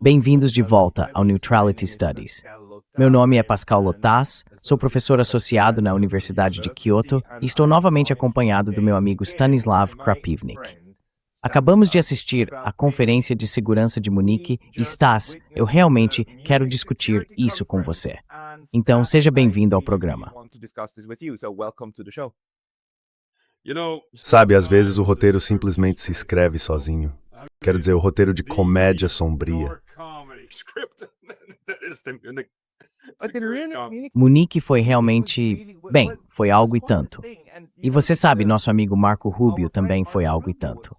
Bem-vindos de volta ao Neutrality Studies. Meu nome é Pascal Lotaz, sou professor associado na Universidade de Kyoto e estou novamente acompanhado do meu amigo Stanislav Krapivnik. Acabamos de assistir à Conferência de Segurança de Munique e Stas, eu realmente quero discutir isso com você. Então, seja bem-vindo ao programa. Sabe, às vezes o roteiro simplesmente se escreve sozinho. Quero dizer, o roteiro de comédia sombria. Munique foi realmente, bem, foi algo e tanto. E você sabe, nosso amigo Marco Rubio também foi algo e tanto.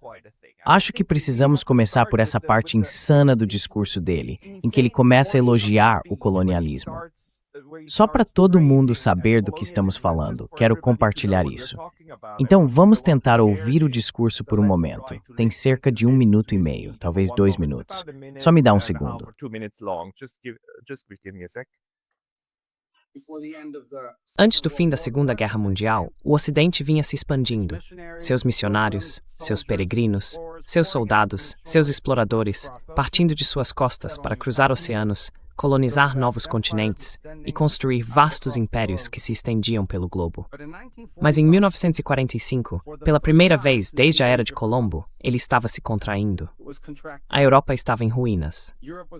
Acho que precisamos começar por essa parte insana do discurso dele, em que ele começa a elogiar o colonialismo. Só para todo mundo saber do que estamos falando, quero compartilhar isso. Então, vamos tentar ouvir o discurso por um momento. Tem cerca de 1 minuto e meio, talvez 2 minutos. Só me dá um segundo. Antes do fim da Segunda Guerra Mundial, o Ocidente vinha se expandindo. Seus missionários, seus peregrinos, seus soldados, seus exploradores, partindo de suas costas para cruzar oceanos, colonizar novos continentes e construir vastos impérios que se estendiam pelo globo. Mas em 1945, pela primeira vez desde a Era de Colombo, ele estava se contraindo. A Europa estava em ruínas.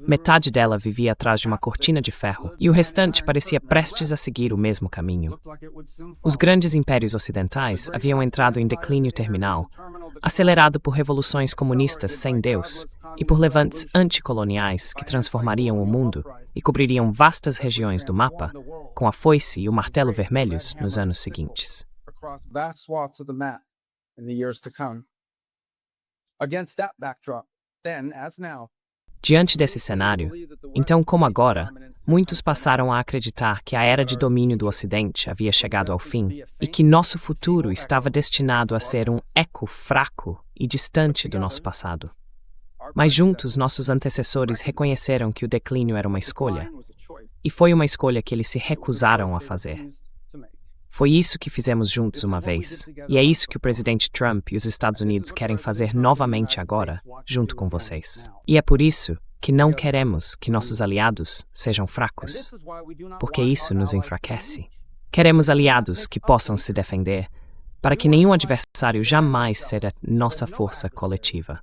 Metade dela vivia atrás de uma cortina de ferro e o restante parecia prestes a seguir o mesmo caminho. Os grandes impérios ocidentais haviam entrado em declínio terminal, acelerado por revoluções comunistas sem Deus e por levantes anticoloniais que transformariam o mundo e cobririam vastas regiões do mapa com a foice e o martelo vermelhos nos anos seguintes. Diante desse cenário, então como agora, muitos passaram a acreditar que a era de domínio do Ocidente havia chegado ao fim e que nosso futuro estava destinado a ser um eco fraco e distante do nosso passado. Mas juntos, nossos antecessores reconheceram que o declínio era uma escolha, e foi uma escolha que eles se recusaram a fazer. Foi isso que fizemos juntos uma vez, e é isso que o presidente Trump e os Estados Unidos querem fazer novamente agora, junto com vocês. E é por isso que não queremos que nossos aliados sejam fracos, porque isso nos enfraquece. Queremos aliados que possam se defender, para que nenhum adversário jamais ceda nossa força coletiva.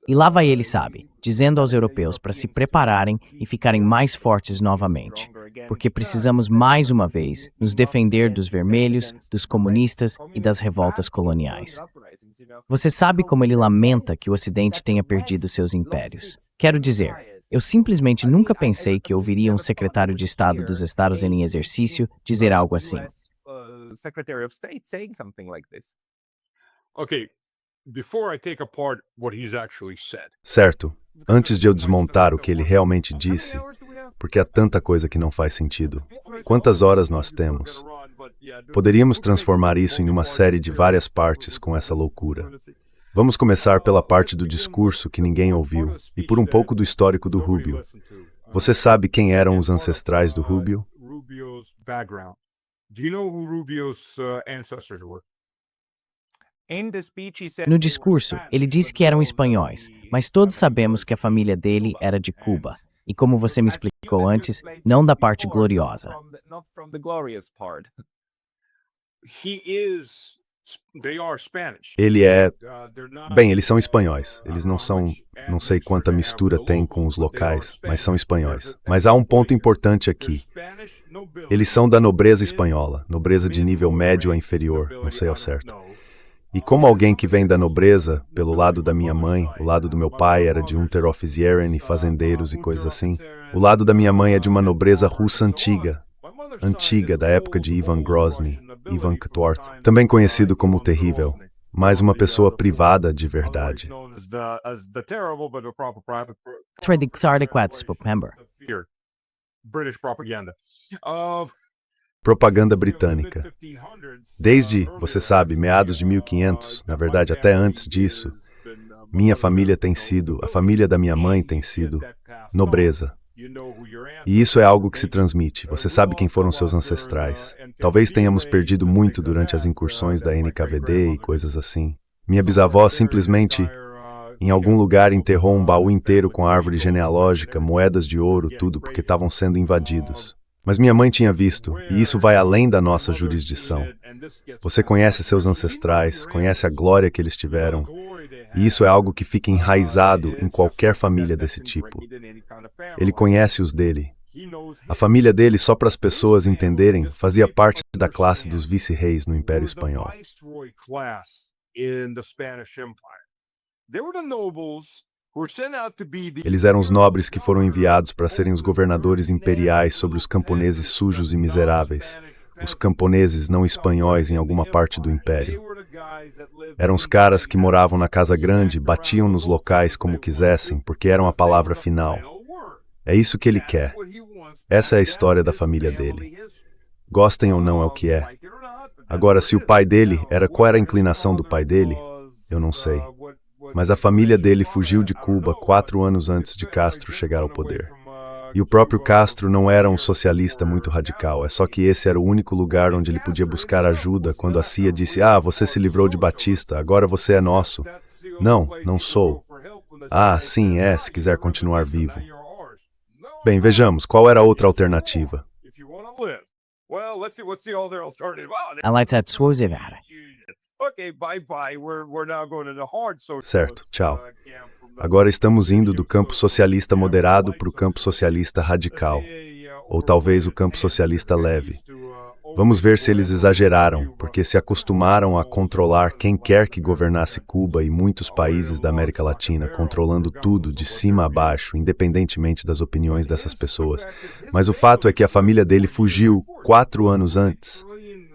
E lá vai ele, sabe, dizendo aos europeus para se prepararem e ficarem mais fortes novamente, porque precisamos mais uma vez nos defender dos vermelhos, dos comunistas e das revoltas coloniais. Você sabe como ele lamenta que o Ocidente tenha perdido seus impérios. Quero dizer, eu simplesmente nunca pensei que ouviria um secretário de Estado dos Estados Unidos em exercício dizer algo assim. Certo. Antes de eu desmontar o que ele realmente disse, porque há tanta coisa que não faz sentido. Quantas horas nós temos? Poderíamos transformar isso em uma série de várias partes com essa loucura. Vamos começar pela parte do discurso que ninguém ouviu e por um pouco do histórico do Rubio. Você sabe quem eram os ancestrais do Rubio? No discurso, ele disse que eram espanhóis, mas todos sabemos que a família dele era de Cuba. E como você me explicou antes, não da parte gloriosa. Ele é... Bem, eles são espanhóis. Eles não são... Não sei quanta mistura tem com os locais, mas são espanhóis. Mas há um ponto importante aqui. Eles são da nobreza espanhola, nobreza de nível médio a inferior, não sei ao certo. E como alguém que vem da nobreza, pelo lado da minha mãe, o lado do meu pai era de Unteroffizieren e fazendeiros e coisas assim, o lado da minha mãe é de uma nobreza russa antiga, da época de Ivan Grozny, Ivan IV, também conhecido como o Terrível, mas uma pessoa privada de verdade. Propaganda britânica. Desde, você sabe, meados de 1500, na verdade até antes disso, minha família tem sido, a família da minha mãe tem sido, nobreza. E isso é algo que se transmite. Você sabe quem foram seus ancestrais. Talvez tenhamos perdido muito durante as incursões da NKVD e coisas assim. Minha bisavó simplesmente, em algum lugar, enterrou um baú inteiro com árvore genealógica, moedas de ouro, tudo, porque estavam sendo invadidos. Mas minha mãe tinha visto, e isso vai além da nossa jurisdição. Você conhece seus ancestrais, conhece a glória que eles tiveram, e isso é algo que fica enraizado em qualquer família desse tipo. Ele conhece os dele. A família dele, só para as pessoas entenderem, fazia parte da classe dos vice-reis no Império Espanhol. Eles eram os nobres que foram enviados para serem os governadores imperiais sobre os camponeses sujos e miseráveis, os camponeses não espanhóis em alguma parte do império. Eram os caras que moravam na casa grande, batiam nos locais como quisessem, porque eram a palavra final. É isso que ele quer. Essa é a história da família dele. Gostem ou não é o que é. Agora, se o pai dele qual era a inclinação do pai dele? Eu não sei. Mas a família dele fugiu de Cuba 4 anos antes de Castro chegar ao poder. E o próprio Castro não era um socialista muito radical, é só que esse era o único lugar onde ele podia buscar ajuda quando a CIA disse: você se livrou de Batista, agora você é nosso. Não, não sou. Sim é, se quiser continuar vivo. Bem, vejamos, qual era a outra alternativa? Ale це свої віри. Certo, tchau. Agora estamos indo do campo socialista moderado para o campo socialista radical, ou talvez o campo socialista leve. Vamos ver se eles exageraram, porque se acostumaram a controlar quem quer que governasse Cuba e muitos países da América Latina, controlando tudo de cima a baixo, independentemente das opiniões dessas pessoas. Mas o fato é que a família dele fugiu 4 anos antes.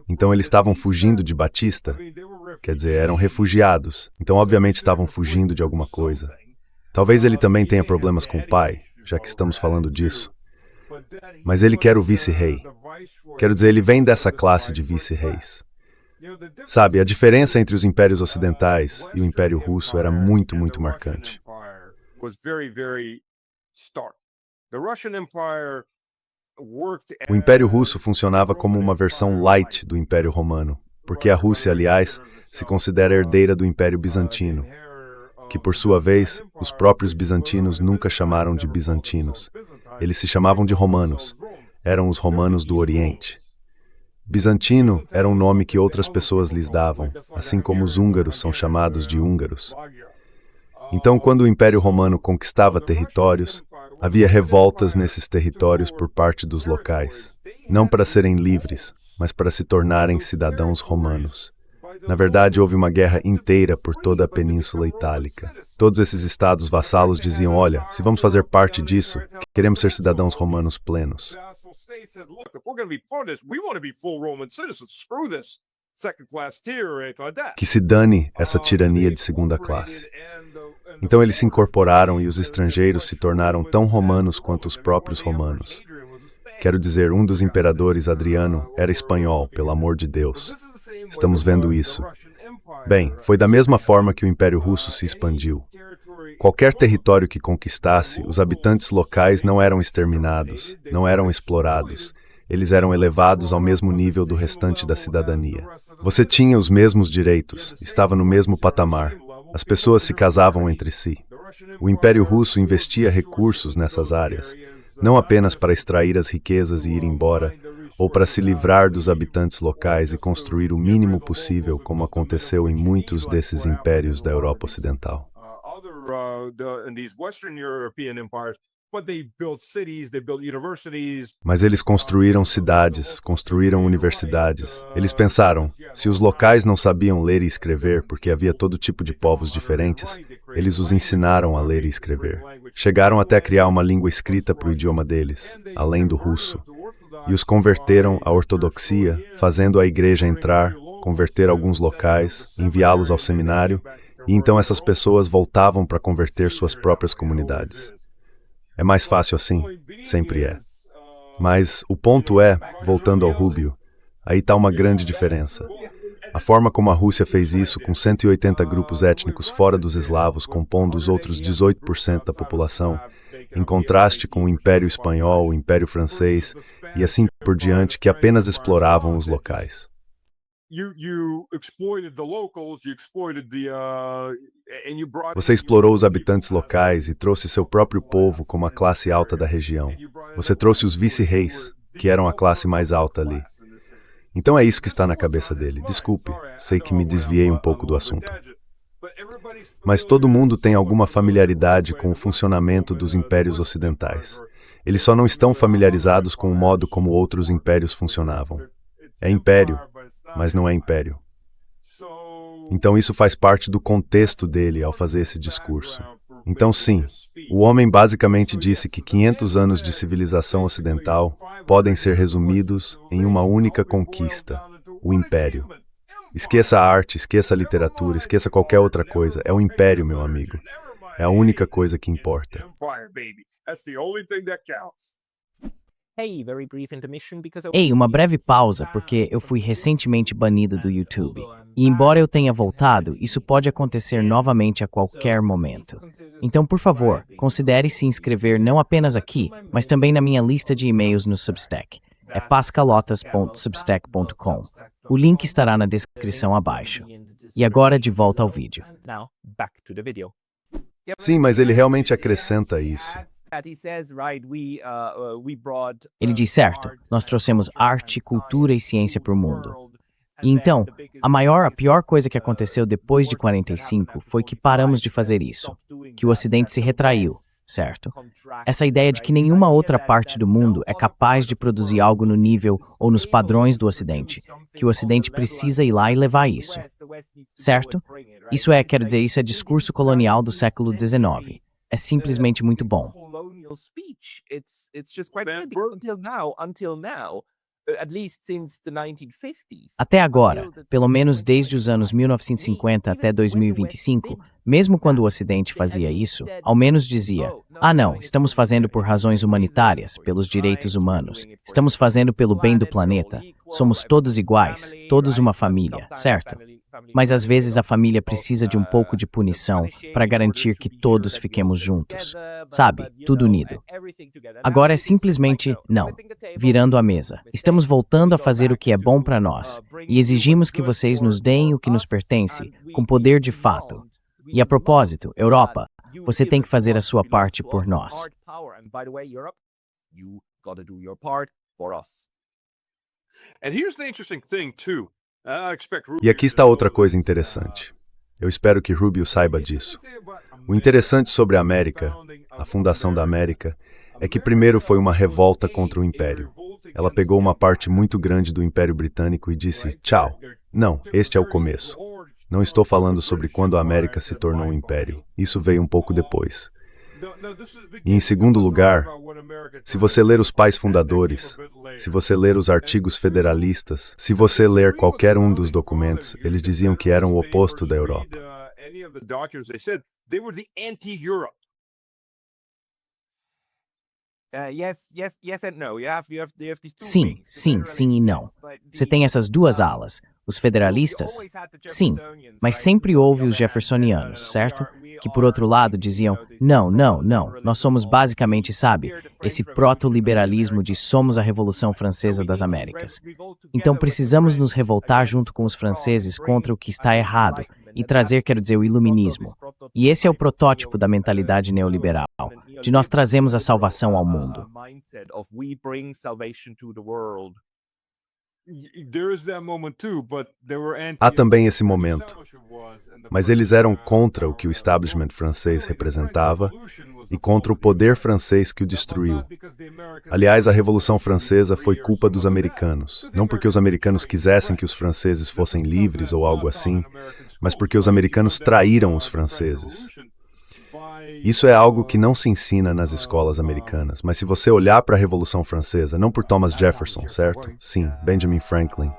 Então eles estavam fugindo de Batista? Quer dizer, eram refugiados. Então obviamente estavam fugindo de alguma coisa. Talvez ele também tenha problemas com o pai, já que estamos falando disso. Mas ele quer o vice-rei. Quero dizer, ele vem dessa classe de vice-reis. Sabe, a diferença entre os impérios ocidentais e o Império Russo era muito, muito marcante. O Império Russo funcionava como uma versão light do Império Romano, porque a Rússia, aliás, se considera herdeira do Império Bizantino, que, por sua vez, os próprios bizantinos nunca chamaram de bizantinos. Eles se chamavam de romanos. Eram os romanos do Oriente. Bizantino era um nome que outras pessoas lhes davam, assim como os húngaros são chamados de húngaros. Então, quando o Império Romano conquistava territórios, havia revoltas nesses territórios por parte dos locais, não para serem livres, mas para se tornarem cidadãos romanos. Na verdade, houve uma guerra inteira por toda a Península Itálica. Todos esses estados vassalos diziam: olha, se vamos fazer parte disso, queremos ser cidadãos romanos plenos. Que se dane essa tirania de segunda classe. Então eles se incorporaram e os estrangeiros se tornaram tão romanos quanto os próprios romanos. Quero dizer, um dos imperadores, Adriano, era espanhol, pelo amor de Deus. Estamos vendo isso. Bem, foi da mesma forma que o Império Russo se expandiu. Qualquer território que conquistasse, os habitantes locais não eram exterminados, não eram explorados. Eles eram elevados ao mesmo nível do restante da cidadania. Você tinha os mesmos direitos, estava no mesmo patamar. As pessoas se casavam entre si. O Império Russo investia recursos nessas áreas, não apenas para extrair as riquezas e ir embora, ou para se livrar dos habitantes locais e construir o mínimo possível, como aconteceu em muitos desses impérios da Europa Ocidental. Mas eles construíram cidades, construíram universidades. Eles pensaram, se os locais não sabiam ler e escrever, porque havia todo tipo de povos diferentes, eles os ensinaram a ler e escrever. Chegaram até a criar uma língua escrita para o idioma deles, além do russo. E os converteram à ortodoxia, fazendo a igreja entrar, converter alguns locais, enviá-los ao seminário, e então essas pessoas voltavam para converter suas próprias comunidades. É mais fácil assim? Sempre é. Mas o ponto é, voltando ao Rubio, aí está uma grande diferença. A forma como a Rússia fez isso, com 180 grupos étnicos fora dos eslavos, compondo os outros 18% da população, em contraste com o Império Espanhol, o Império Francês e assim por diante, que apenas exploravam os locais. Você explorou os habitantes locais e trouxe seu próprio povo como a classe alta da região. Você trouxe os vice-reis, que eram a classe mais alta ali. Então é isso que está na cabeça dele. Desculpe, sei que me desviei um pouco do assunto. Mas todo mundo tem alguma familiaridade com o funcionamento dos impérios ocidentais. Eles só não estão familiarizados com o modo como outros impérios funcionavam. É império, mas não é império. Então isso faz parte do contexto dele ao fazer esse discurso. Então sim, o homem basicamente disse que 500 anos de civilização ocidental podem ser resumidos em uma única conquista, o império. Esqueça a arte, esqueça a literatura, esqueça qualquer outra coisa. É o império, meu amigo. É a única coisa que importa. Ei, uma breve pausa, porque eu fui recentemente banido do YouTube. E embora eu tenha voltado, isso pode acontecer novamente a qualquer momento. Então, por favor, considere se inscrever não apenas aqui, mas também na minha lista de e-mails no Substack. É pascalotas.substack.com. O link estará na descrição abaixo. E agora de volta ao vídeo. Sim, mas ele realmente acrescenta isso. Ele diz, certo, nós trouxemos arte, cultura e ciência para o mundo. E então, a pior coisa que aconteceu depois de 45 foi que paramos de fazer isso, que o Ocidente se retraiu, certo? Essa ideia de que nenhuma outra parte do mundo é capaz de produzir algo no nível ou nos padrões do Ocidente, que o Ocidente precisa ir lá e levar isso, certo? Isso é discurso colonial do século XIX. É simplesmente muito bom. Até agora, pelo menos desde os anos 1950 até 2025, mesmo quando o Ocidente fazia isso, ao menos dizia, não, estamos fazendo por razões humanitárias, pelos direitos humanos, estamos fazendo pelo bem do planeta, somos todos iguais, todos uma família, certo? Mas às vezes a família precisa de um pouco de punição para garantir que todos fiquemos juntos. Sabe, tudo unido. Agora é simplesmente, não, virando a mesa. Estamos voltando a fazer o que é bom para nós e exigimos que vocês nos deem o que nos pertence, com poder de fato. E a propósito, Europa, você tem que fazer a sua parte por nós. E aqui está outra coisa interessante. Eu espero que Rubio saiba disso. O interessante sobre a América, a fundação da América, é que primeiro foi uma revolta contra o Império. Ela pegou uma parte muito grande do Império Britânico e disse, tchau. Não, este é o começo. Não estou falando sobre quando a América se tornou um império. Isso veio um pouco depois. E em segundo lugar, se você ler os pais fundadores, se você ler os artigos federalistas, se você ler qualquer um dos documentos, eles diziam que eram o oposto da Europa. Sim, sim, sim e não. Você tem essas duas alas. Os federalistas? Sim, mas sempre houve os jeffersonianos, certo? Que por outro lado diziam, não, nós somos basicamente, sabe, esse proto-liberalismo de somos a Revolução Francesa das Américas. Então precisamos nos revoltar junto com os franceses contra o que está errado e trazer, o iluminismo. E esse é o protótipo da mentalidade neoliberal, de nós trazemos a salvação ao mundo. Há também esse momento, mas eles eram contra o que o establishment francês representava e contra o poder francês que o destruiu. Aliás, a Revolução Francesa foi culpa dos americanos, não porque os americanos quisessem que os franceses fossem livres ou algo assim, mas porque os americanos traíram os franceses. Isso é algo que não se ensina nas escolas americanas, mas se você olhar para a Revolução Francesa, não por Thomas Jefferson, certo? Sim, Benjamin Franklin.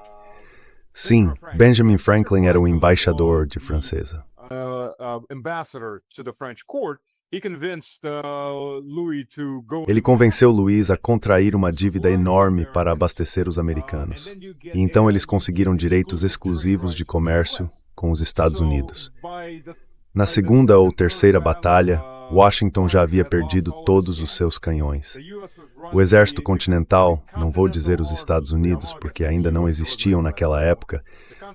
Sim, Benjamin Franklin era o embaixador de francesa. Ele convenceu Louis a contrair uma dívida enorme para abastecer os americanos. E então eles conseguiram direitos exclusivos de comércio com os Estados Unidos. Na segunda ou terceira batalha, Washington já havia perdido todos os seus canhões. O exército continental, não vou dizer os Estados Unidos, porque ainda não existiam naquela época,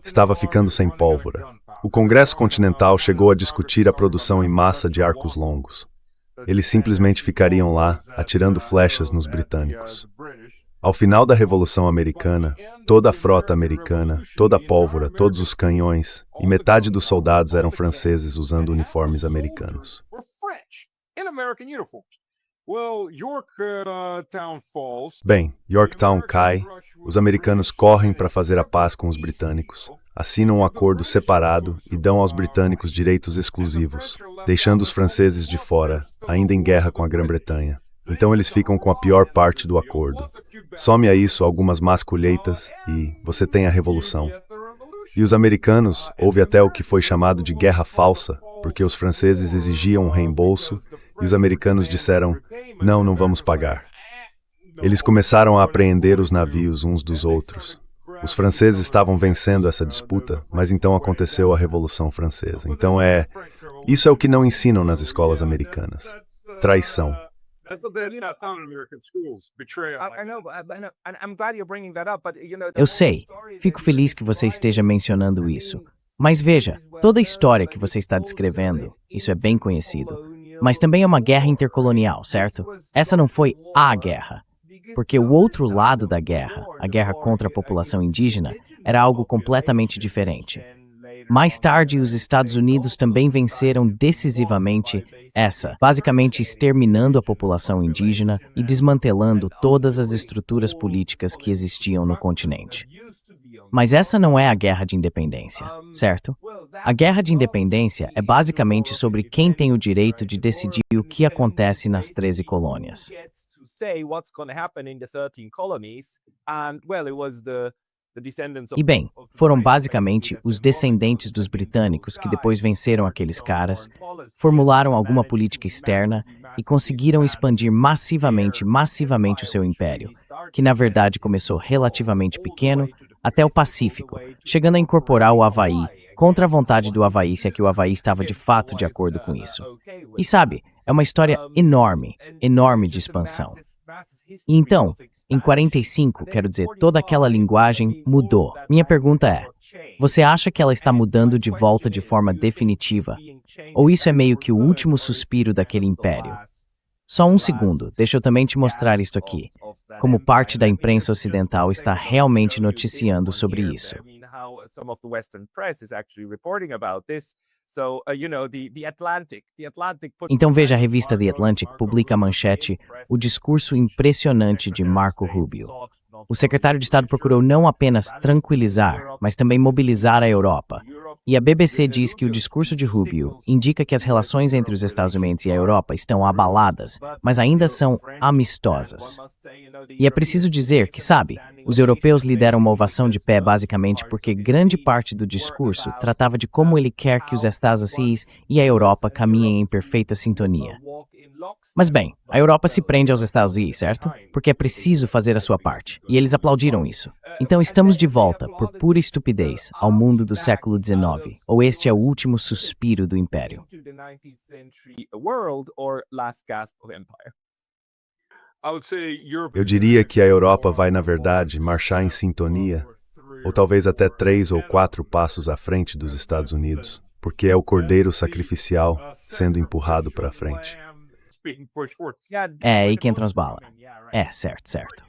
estava ficando sem pólvora. O Congresso Continental chegou a discutir a produção em massa de arcos longos. Eles simplesmente ficariam lá, atirando flechas nos britânicos. Ao final da Revolução Americana, toda a frota americana, toda a pólvora, todos os canhões e metade dos soldados eram franceses usando uniformes americanos. Bem, Yorktown cai, os americanos correm para fazer a paz com os britânicos, assinam um acordo separado e dão aos britânicos direitos exclusivos, deixando os franceses de fora, ainda em guerra com a Grã-Bretanha. Então eles ficam com a pior parte do acordo. Some a isso algumas más colheitas e você tem a Revolução. E os americanos, houve até o que foi chamado de Guerra Falsa, porque os franceses exigiam um reembolso e os americanos disseram, não vamos pagar. Eles começaram a apreender os navios uns dos outros. Os franceses estavam vencendo essa disputa, mas então aconteceu a Revolução Francesa. Então isso é o que não ensinam nas escolas americanas. Traição. Eu sei, fico feliz que você esteja mencionando isso. Mas veja, toda a história que você está descrevendo, isso é bem conhecido. Mas também é uma guerra intercolonial, certo? Essa não foi a guerra. Porque o outro lado da guerra, a guerra contra a população indígena, era algo completamente diferente. Mais tarde, os Estados Unidos também venceram decisivamente essa, basicamente exterminando a população indígena e desmantelando todas as estruturas políticas que existiam no continente. Mas essa não é a Guerra de Independência, certo? A Guerra de Independência é basicamente sobre quem tem o direito de decidir o que acontece nas 13 colônias. E bem, foram basicamente os descendentes dos britânicos que depois venceram aqueles caras, formularam alguma política externa e conseguiram expandir massivamente o seu império, que na verdade começou relativamente pequeno até o Pacífico, chegando a incorporar o Havaí, contra a vontade do Havaí, se é que o Havaí estava de fato de acordo com isso. E sabe, é uma história enorme de expansão. E então, em 45, quero dizer, toda aquela linguagem mudou. Minha pergunta é, você acha que ela está mudando de volta de forma definitiva? Ou isso é meio que o último suspiro daquele império? Só um segundo, deixa eu também te mostrar isto aqui. Como parte da imprensa ocidental está realmente noticiando sobre isso. Então veja, a revista The Atlantic publica a manchete "O discurso impressionante de Marco Rubio". O secretário de Estado procurou não apenas tranquilizar, mas também mobilizar a Europa. E a BBC diz que o discurso de Rubio indica que as relações entre os Estados Unidos e a Europa estão abaladas, mas ainda são amistosas. E é preciso dizer que, sabe, os europeus lhe deram uma ovação de pé basicamente porque grande parte do discurso tratava de como ele quer que os Estados Unidos e a Europa caminhem em perfeita sintonia. Mas bem, a Europa se prende aos Estados Unidos, certo? Porque é preciso fazer a sua parte. E eles aplaudiram isso. Então estamos de volta, por pura estupidez, ao mundo do século XIX. Ou este é o último suspiro do Império. Eu diria que a Europa vai, na verdade, marchar em sintonia, ou talvez até 3 ou 4 passos à frente dos Estados Unidos, porque é o cordeiro sacrificial sendo empurrado para frente. É aí que entram as balas. É, certo.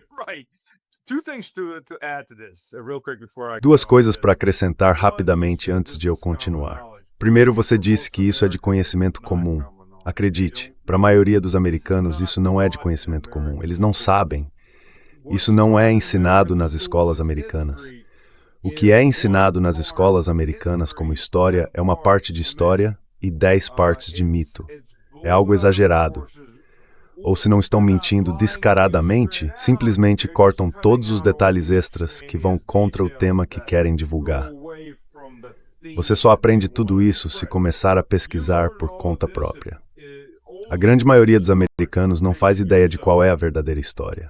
2 coisas para acrescentar rapidamente antes de eu continuar. Primeiro, você disse que isso é de conhecimento comum. Acredite, para a maioria dos americanos isso não é de conhecimento comum. Eles não sabem. Isso não é ensinado nas escolas americanas. O que é ensinado nas escolas americanas como história é uma parte de história e 10 partes de mito. É algo exagerado. Ou se não estão mentindo descaradamente, simplesmente cortam todos os detalhes extras que vão contra o tema que querem divulgar. Você só aprende tudo isso se começar a pesquisar por conta própria. A grande maioria dos americanos não faz ideia de qual é a verdadeira história.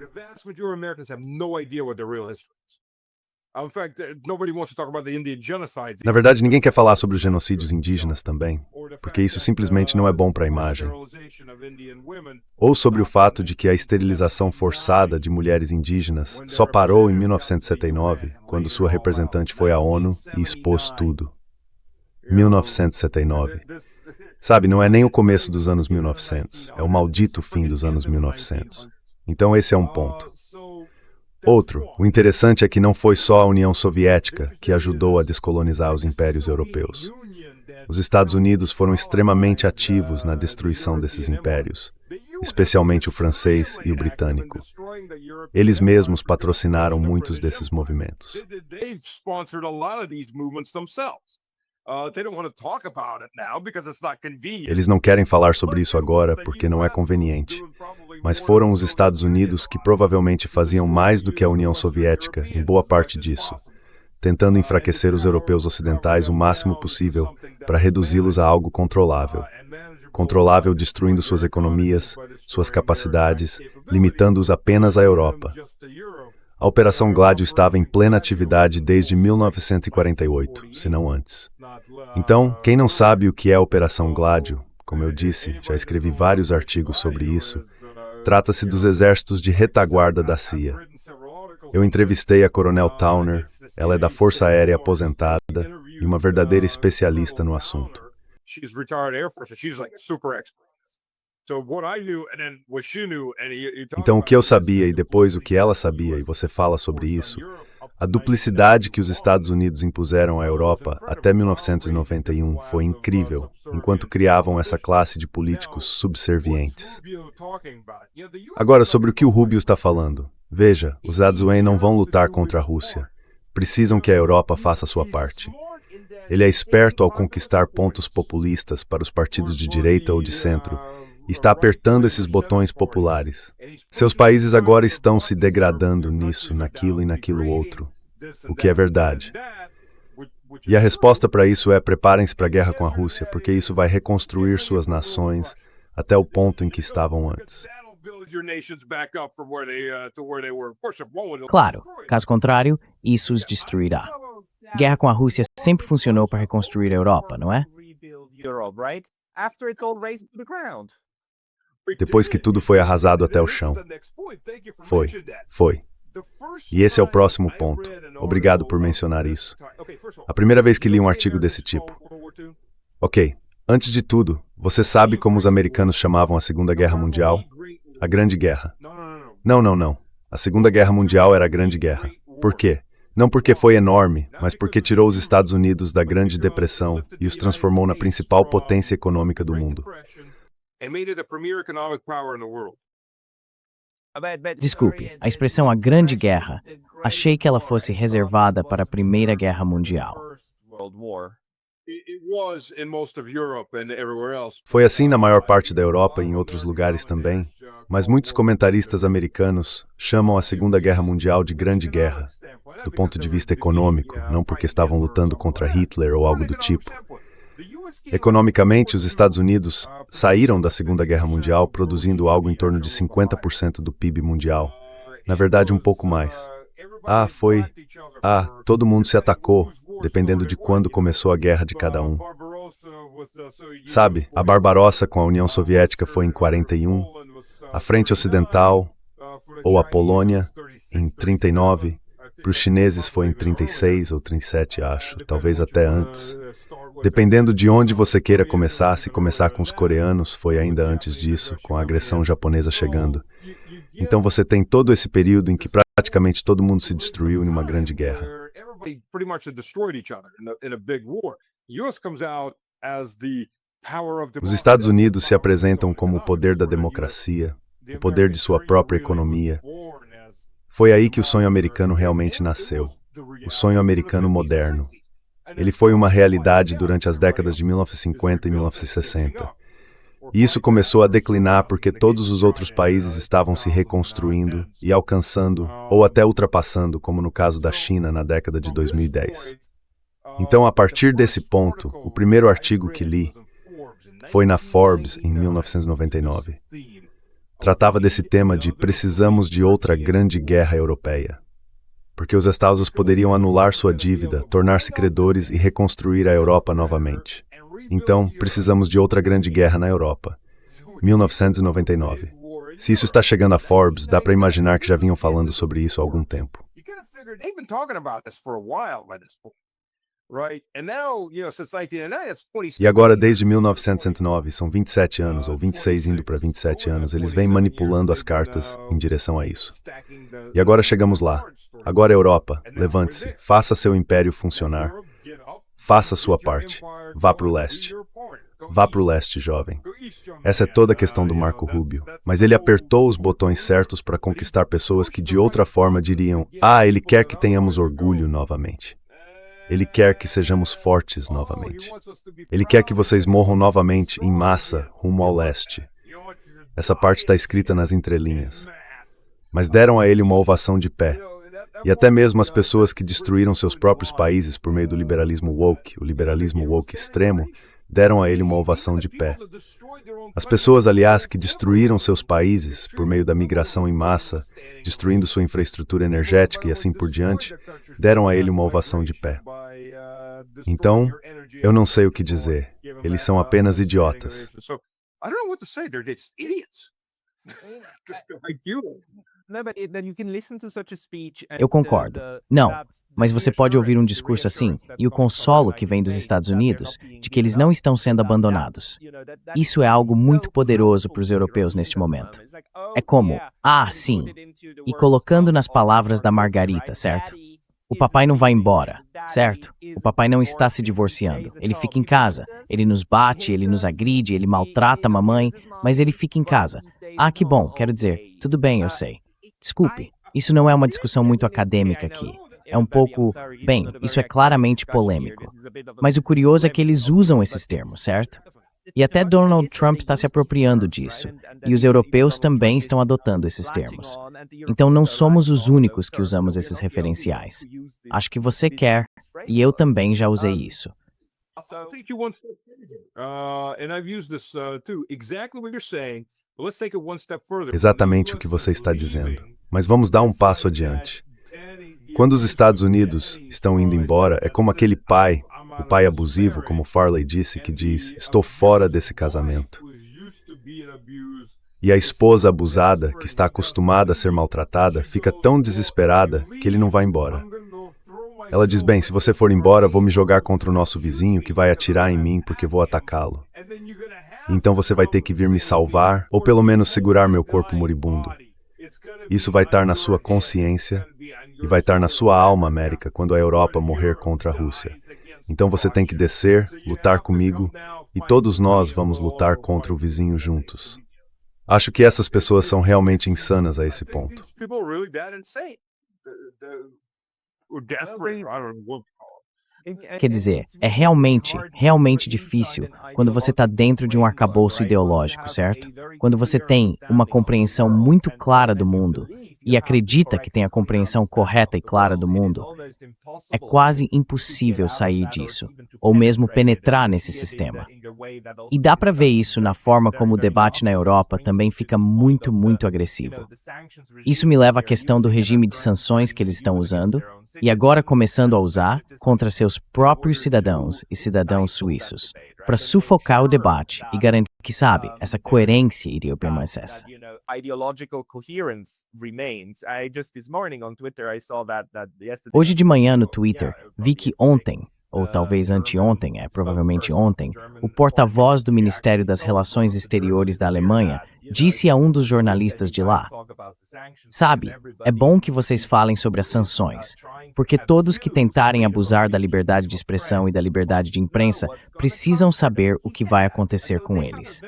Na verdade, ninguém quer falar sobre os genocídios indígenas também, porque isso simplesmente não é bom para a imagem. Ou sobre o fato de que a esterilização forçada de mulheres indígenas só parou em 1979, quando sua representante foi à ONU e expôs tudo. 1979. Sabe, não é nem o começo dos anos 1900, é o maldito fim dos anos 1900. Então esse é um ponto. Outro, o interessante é que não foi só a União Soviética que ajudou a descolonizar os impérios europeus. Os Estados Unidos foram extremamente ativos na destruição desses impérios, especialmente o francês e o britânico. Eles mesmos patrocinaram muitos desses movimentos. Eles não querem falar sobre isso agora porque não é conveniente. Mas foram os Estados Unidos que provavelmente faziam mais do que a União Soviética em boa parte disso, tentando enfraquecer os europeus ocidentais o máximo possível para reduzi-los a algo controlável. Controlável destruindo suas economias, suas capacidades, limitando-os apenas à Europa. A Operação Gladio estava em plena atividade desde 1948, se não antes. Então, quem não sabe o que é a Operação Gladio, como eu disse, já escrevi vários artigos sobre isso, trata-se dos exércitos de retaguarda da CIA. Eu entrevistei a Coronel Towner, ela é da Força Aérea aposentada e uma verdadeira especialista no assunto. Então, o que eu sabia e depois o que ela sabia, e você fala sobre isso, a duplicidade que os Estados Unidos impuseram à Europa até 1991 foi incrível, enquanto criavam essa classe de políticos subservientes. Agora, sobre o que o Rubio está falando. Veja, os Zedzuem não vão lutar contra a Rússia. Precisam que a Europa faça sua parte. Ele é esperto ao conquistar pontos populistas para os partidos de direita ou de centro, e está apertando esses botões populares. Seus países agora estão se degradando nisso, naquilo e naquilo outro, o que é verdade. E a resposta para isso é: preparem-se para a guerra com a Rússia, porque isso vai reconstruir suas nações até o ponto em que estavam antes. Claro, caso contrário, isso os destruirá. Guerra com a Rússia sempre funcionou para reconstruir a Europa, não é? Depois que tudo foi arrasado até o chão. Foi. E esse é o próximo ponto. Obrigado por mencionar isso. A primeira vez que li um artigo desse tipo. Ok, antes de tudo, você sabe como os americanos chamavam a Segunda Guerra Mundial? A Grande Guerra. Não. A Segunda Guerra Mundial era a Grande Guerra. Por quê? Não porque foi enorme, mas porque tirou os Estados Unidos da Grande Depressão e os transformou na principal potência econômica do mundo. Desculpe, a expressão a Grande Guerra, achei que ela fosse reservada para a Primeira Guerra Mundial. Foi assim na maior parte da Europa e em outros lugares também, mas muitos comentaristas americanos chamam a Segunda Guerra Mundial de Grande Guerra, do ponto de vista econômico, não porque estavam lutando contra Hitler ou algo do tipo. Economicamente, os Estados Unidos saíram da Segunda Guerra Mundial produzindo algo em torno de 50% do PIB mundial. Na verdade, um pouco mais. Todo mundo se atacou, dependendo de quando começou a guerra de cada um. Sabe, a Barbarossa com a União Soviética foi em 41, a Frente Ocidental, ou a Polônia, em 39, para os chineses foi em 36 ou 37, acho, talvez até antes. Dependendo de onde você queira começar, se começar com os coreanos, foi ainda antes disso, com a agressão japonesa chegando. Então você tem todo esse período em que praticamente todo mundo se destruiu em uma grande guerra. Os Estados Unidos se apresentam como o poder da democracia, o poder de sua própria economia. Foi aí que o sonho americano realmente nasceu, o sonho americano moderno. Ele foi uma realidade durante as décadas de 1950 e 1960. E isso começou a declinar porque todos os outros países estavam se reconstruindo e alcançando, ou até ultrapassando, como no caso da China na década de 2010. Então, a partir desse ponto, o primeiro artigo que li foi na Forbes, em 1999. Tratava desse tema de precisamos de outra grande guerra europeia. porque os estados poderiam anular sua dívida, tornar-se credores e reconstruir a Europa novamente. Então, precisamos de outra grande guerra na Europa. 1999. Se isso está chegando a Forbes, dá para imaginar que já vinham falando sobre isso há algum tempo. E agora, desde 1909, são 27 anos, ou 26 indo para 27 anos, eles vêm manipulando as cartas em direção a isso. E agora chegamos lá. Agora, Europa, levante-se, faça seu império funcionar. Faça sua parte. Vá para o leste. Vá para o leste, jovem. Essa é toda a questão do Marco Rubio. Mas ele apertou os botões certos para conquistar pessoas que de outra forma diriam: ah, ele quer que tenhamos orgulho novamente. Ele quer que sejamos fortes novamente. Ele quer que vocês morram novamente em massa rumo ao leste. Essa parte está escrita nas entrelinhas. Mas deram a ele uma ovação de pé. E até mesmo as pessoas que destruíram seus próprios países por meio do liberalismo woke, o liberalismo woke extremo, deram a ele uma ovação de pé. As pessoas, aliás, que destruíram seus países por meio da migração em massa, destruindo sua infraestrutura energética e assim por diante, deram a ele uma ovação de pé. Então, eu não sei o que dizer. Eles são apenas idiotas. Eu concordo. Não, mas você pode ouvir um discurso assim e o consolo que vem dos Estados Unidos de que eles não estão sendo abandonados. Isso é algo muito poderoso para os europeus neste momento. É como, ah, sim, e colocando nas palavras da Margarita, certo? O papai não vai embora, certo? O papai não está se divorciando. Ele fica em casa. Ele nos bate, ele nos agride, ele maltrata a mamãe, mas ele fica em casa. Ah, que bom, quero dizer, tudo bem, eu sei. Desculpe, isso não é uma discussão muito acadêmica aqui. É um pouco, bem, isso é claramente polêmico. Mas o curioso é que eles usam esses termos, certo? E até Donald Trump está se apropriando disso. E os europeus também estão adotando esses termos. Então não somos os únicos que usamos esses referenciais. Acho que você quer, e eu também já usei isso. Exatamente o que você está dizendo. Mas vamos dar um passo adiante. Quando os Estados Unidos estão indo embora, é como aquele pai, o pai abusivo, como Farley disse, que diz: estou fora desse casamento. E a esposa abusada, que está acostumada a ser maltratada, fica tão desesperada que ele não vai embora. Ela diz: bem, se você for embora, vou me jogar contra o nosso vizinho que vai atirar em mim porque vou atacá-lo. Então você vai ter que vir me salvar, ou pelo menos segurar meu corpo moribundo. Isso vai estar na sua consciência e vai estar na sua alma, América, quando a Europa morrer contra a Rússia. Então você tem que descer, lutar comigo, e todos nós vamos lutar contra o vizinho juntos. Acho que essas pessoas são realmente insanas a esse ponto. Quer dizer, é realmente difícil quando você está dentro de um arcabouço ideológico, certo? Quando você tem uma compreensão muito clara do mundo e acredita que tem a compreensão correta e clara do mundo, é quase impossível sair disso, ou mesmo penetrar nesse sistema. E dá para ver isso na forma como o debate na Europa também fica muito agressivo. Isso me leva à questão do regime de sanções que eles estão usando, e agora começando a usar contra seus próprios cidadãos e cidadãos suíços, para sufocar o debate e garantir que, sabe, essa coerência iria permanecer. Hoje de manhã no Twitter, vi que ontem, ou talvez anteontem, provavelmente ontem, o porta-voz do Ministério das Relações Exteriores da Alemanha disse a um dos jornalistas de lá: sabe, é bom que vocês falem sobre as sanções, porque todos que tentarem abusar da liberdade de expressão e da liberdade de imprensa precisam saber o que vai acontecer com eles.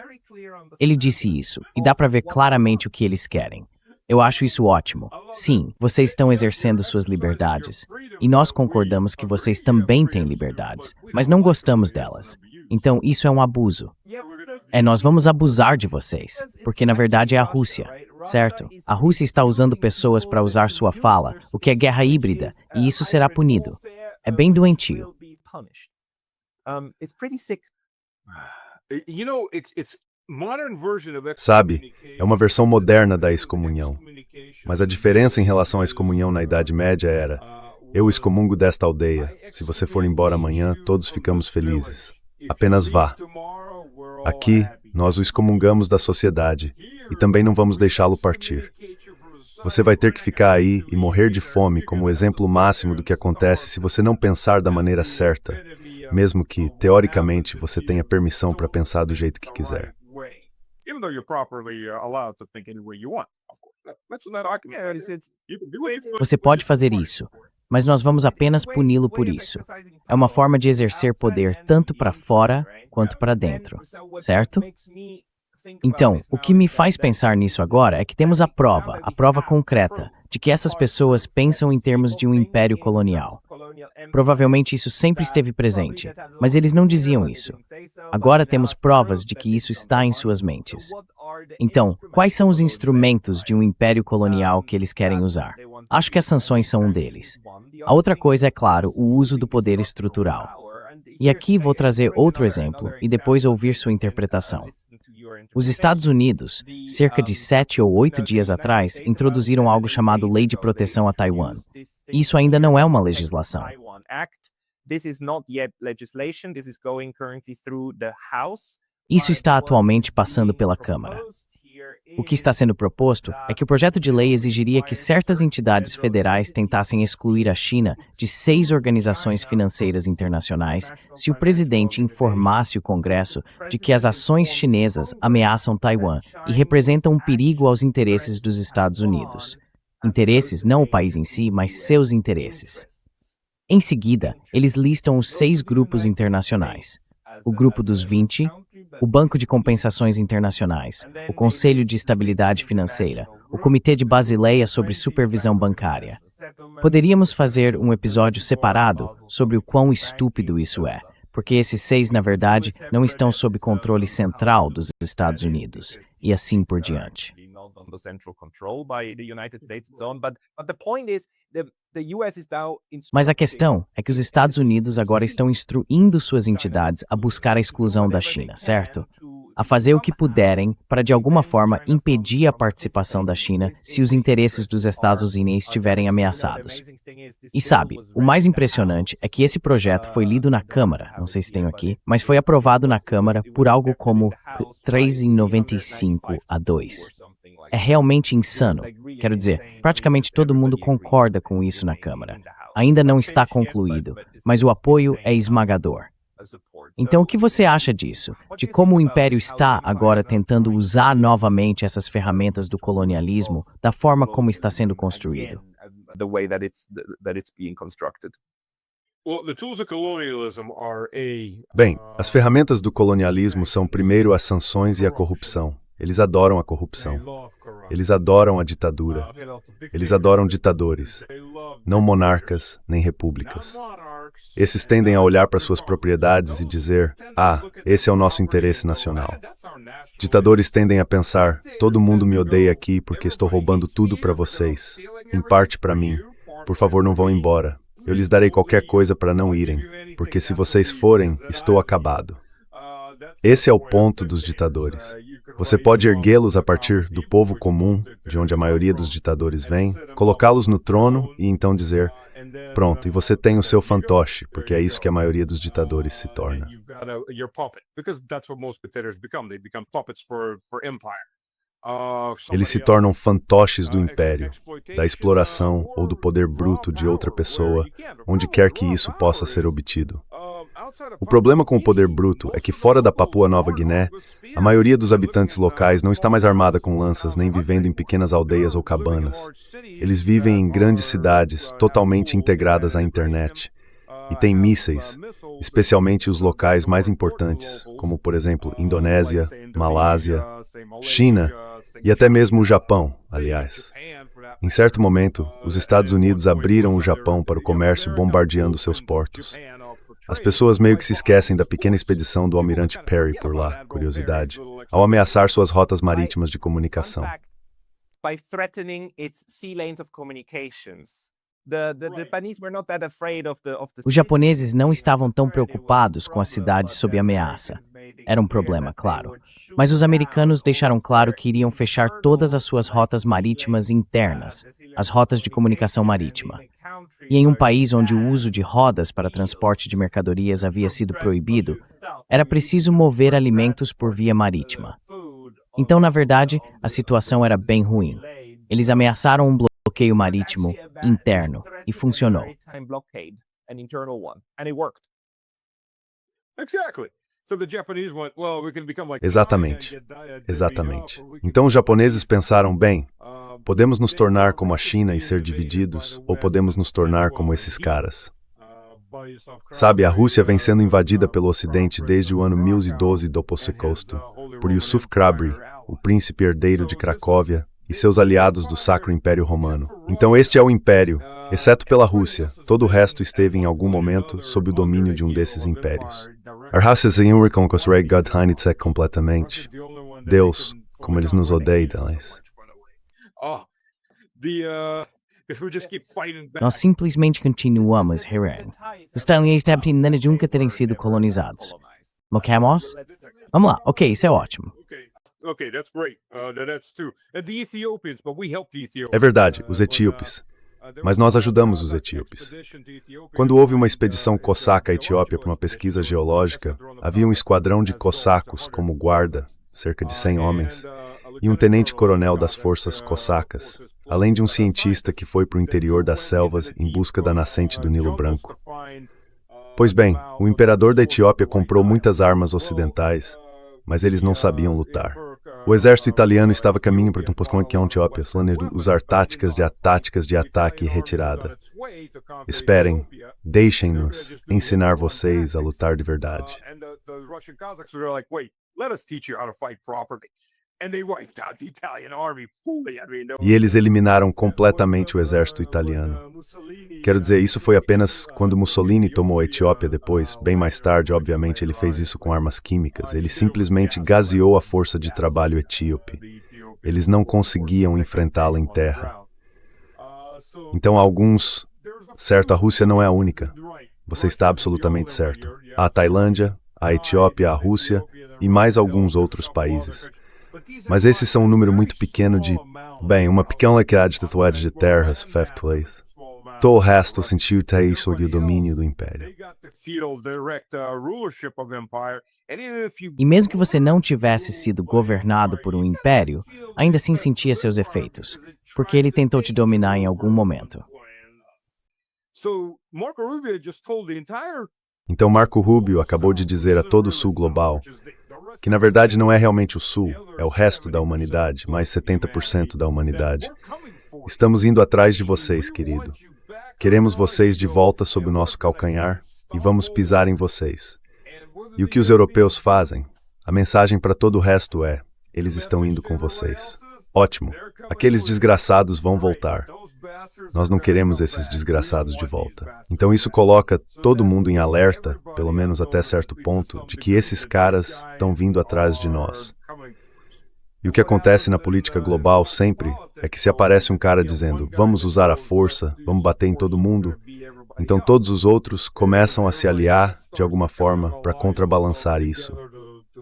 Ele disse isso, e dá para ver claramente o que eles querem. Eu acho isso ótimo. Sim, vocês estão exercendo suas liberdades. E nós concordamos que vocês também têm liberdades, mas não gostamos delas. Então, isso é um abuso. Nós vamos abusar de vocês, porque na verdade é a Rússia, certo? A Rússia está usando pessoas para usar sua fala, o que é guerra híbrida, e isso será punido. É bem doentio. Sabe, é uma versão moderna da excomunhão. Mas a diferença em relação à excomunhão na Idade Média era: eu excomungo desta aldeia. Se você for embora amanhã, todos ficamos felizes. Apenas vá. Aqui, nós o excomungamos da sociedade e também não vamos deixá-lo partir. Você vai ter que ficar aí e morrer de fome como o exemplo máximo do que acontece se você não pensar da maneira certa, mesmo que, teoricamente, você tenha permissão para pensar do jeito que quiser. Você pode fazer isso, mas nós vamos apenas puni-lo por isso. É uma forma de exercer poder tanto para fora quanto para dentro, certo? Então, o que me faz pensar nisso agora é que temos a prova concreta, de que essas pessoas pensam em termos de um império colonial. Provavelmente isso sempre esteve presente, mas eles não diziam isso. Agora temos provas de que isso está em suas mentes. Então, quais são os instrumentos de um império colonial que eles querem usar? Acho que as sanções são um deles. A outra coisa é, claro, o uso do poder estrutural. E aqui vou trazer outro exemplo e depois ouvir sua interpretação. Os Estados Unidos, cerca de 7 ou 8 dias atrás, introduziram algo chamado Lei de Proteção a Taiwan. Isso ainda não é uma legislação. Isso está atualmente passando pela Câmara. O que está sendo proposto é que o projeto de lei exigiria que certas entidades federais tentassem excluir a China de 6 organizações financeiras internacionais se o presidente informasse o Congresso de que as ações chinesas ameaçam Taiwan e representam um perigo aos interesses dos Estados Unidos. Interesses não o país em si, mas seus interesses. Em seguida, eles listam os 6 grupos internacionais: o Grupo dos 20, o Banco de Compensações Internacionais, o Conselho de Estabilidade Financeira, o Comitê de Basileia sobre Supervisão Bancária. Poderíamos fazer um episódio separado sobre o quão estúpido isso é, porque esses 6, na verdade, não estão sob controle central dos Estados Unidos, e assim por diante. Mas a questão é que os Estados Unidos agora estão instruindo suas entidades a buscar a exclusão da China, certo? A fazer o que puderem para, de alguma forma, impedir a participação da China se os interesses dos Estados Unidos estiverem ameaçados. E sabe, o mais impressionante é que esse projeto foi lido na Câmara, não sei se tenho aqui, mas foi aprovado na Câmara por algo como 395 a 2. É realmente insano. Quero dizer, praticamente todo mundo concorda com isso na Câmara. Ainda não está concluído, mas o apoio é esmagador. Então, o que você acha disso? De como o Império está agora tentando usar novamente essas ferramentas do colonialismo da forma como está sendo construído? Bem, as ferramentas do colonialismo são primeiro as sanções e a corrupção. Eles adoram a corrupção. Eles adoram a ditadura. Eles adoram ditadores. Não monarcas, nem repúblicas. Esses tendem a olhar para suas propriedades e dizer: esse é o nosso interesse nacional. Ditadores tendem a pensar: todo mundo me odeia aqui porque estou roubando tudo para vocês. Em parte para mim. Por favor, não vão embora. Eu lhes darei qualquer coisa para não irem, porque se vocês forem, estou acabado. Esse é o ponto dos ditadores. Você pode erguê-los a partir do povo comum, de onde a maioria dos ditadores vem, colocá-los no trono e então dizer: pronto, e você tem o seu fantoche, porque é isso que a maioria dos ditadores se torna. Eles se tornam fantoches do império, da exploração ou do poder bruto de outra pessoa, onde quer que isso possa ser obtido. O problema com o poder bruto é que fora da Papua Nova Guiné, a maioria dos habitantes locais não está mais armada com lanças nem vivendo em pequenas aldeias ou cabanas. Eles vivem em grandes cidades, totalmente integradas à internet. E têm mísseis, especialmente os locais mais importantes, como por exemplo Indonésia, Malásia, China e até mesmo o Japão, aliás. Em certo momento, os Estados Unidos abriram o Japão para o comércio bombardeando seus portos. As pessoas meio que se esquecem da pequena expedição do almirante Perry por lá, curiosidade, ao ameaçar suas rotas marítimas de comunicação. Os japoneses não estavam tão preocupados com as cidades sob ameaça. Era um problema, claro. Mas os americanos deixaram claro que iriam fechar todas as suas rotas marítimas internas, as rotas de comunicação marítima. E em um país onde o uso de rodas para transporte de mercadorias havia sido proibido, era preciso mover alimentos por via marítima. Então, na verdade, a situação era bem ruim. Eles ameaçaram um bloqueio marítimo interno e funcionou. Exatamente. Exatamente. Então os japoneses pensaram, bem, podemos nos tornar como a China e ser divididos, ou podemos nos tornar como esses caras. Sabe, a Rússia vem sendo invadida pelo Ocidente desde o ano 1012 do Possecosto, por Yusuf Krabri, o príncipe herdeiro de Cracóvia, e seus aliados do Sacro Império Romano. Então este é o império, exceto pela Rússia, todo o resto esteve em algum momento sob o domínio de um desses impérios. A Rússia se reconquistou completamente. Deus, como eles nos odeiam. Nós simplesmente continuamos herendo. Os tailandeses nunca terem sido colonizados. Mocamos? Vamos lá, ok, isso é ótimo. É verdade, os etíopes. Mas nós ajudamos os etíopes. Quando houve uma expedição cosaca à Etiópia para uma pesquisa geológica, havia um esquadrão de cossacos como guarda, cerca de 100 homens, e um tenente-coronel das forças cossacas, além de um cientista que foi para o interior das selvas em busca da nascente do Nilo Branco. Pois bem, o imperador da Etiópia comprou muitas armas ocidentais, mas eles não sabiam lutar. O exército italiano estava a caminho para a Etiópia, usar táticas de ataque e retirada. Esperem, deixem-nos ensinar vocês a lutar de verdade. E eles eliminaram completamente o exército italiano. Quero dizer, isso foi apenas quando Mussolini tomou a Etiópia depois, bem mais tarde, obviamente, ele fez isso com armas químicas. Ele simplesmente gaseou a força de trabalho etíope. Eles não conseguiam enfrentá-la em terra. Então, alguns... Certo, a Rússia não é a única. Você está absolutamente certo. Há a Tailândia, a Etiópia, a Rússia e mais alguns outros países. Mas esses são um número muito pequeno de... Bem, uma pequena quantidade de terras, todo o resto sentiu ter sob o domínio do império. E mesmo que você não tivesse sido governado por um império, ainda assim sentia seus efeitos, porque ele tentou te dominar em algum momento. Então Marco Rubio acabou de dizer a todo o sul global que na verdade não é realmente o sul, é o resto da humanidade, mais 70% da humanidade. Estamos indo atrás de vocês, querido. Queremos vocês de volta sob o nosso calcanhar e vamos pisar em vocês. E o que os europeus fazem? A mensagem para todo o resto é: eles estão indo com vocês. Ótimo, aqueles desgraçados vão voltar. Nós não queremos esses desgraçados de volta. Então isso coloca todo mundo em alerta, pelo menos até certo ponto, de que esses caras estão vindo atrás de nós. E o que acontece na política global sempre é que se aparece um cara dizendo vamos usar a força, vamos bater em todo mundo, então todos os outros começam a se aliar de alguma forma para contrabalançar isso.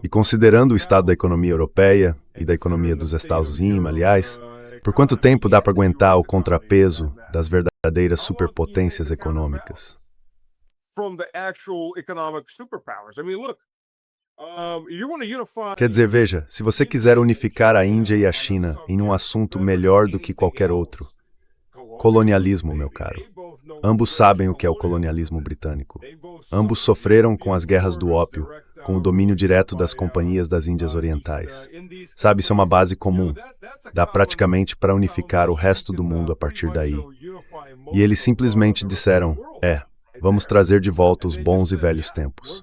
E considerando o estado da economia europeia e da economia dos Estados Unidos, aliás, por quanto tempo dá para aguentar o contrapeso das verdadeiras superpotências econômicas? Quer dizer, veja, se você quiser unificar a Índia e a China em um assunto melhor do que qualquer outro, colonialismo, meu caro. Ambos sabem o que é o colonialismo britânico. Ambos sofreram com as guerras do ópio, com o domínio direto das companhias das Índias Orientais. Sabe, isso é uma base comum. Dá praticamente para unificar o resto do mundo a partir daí. E eles simplesmente disseram, vamos trazer de volta os bons e velhos tempos.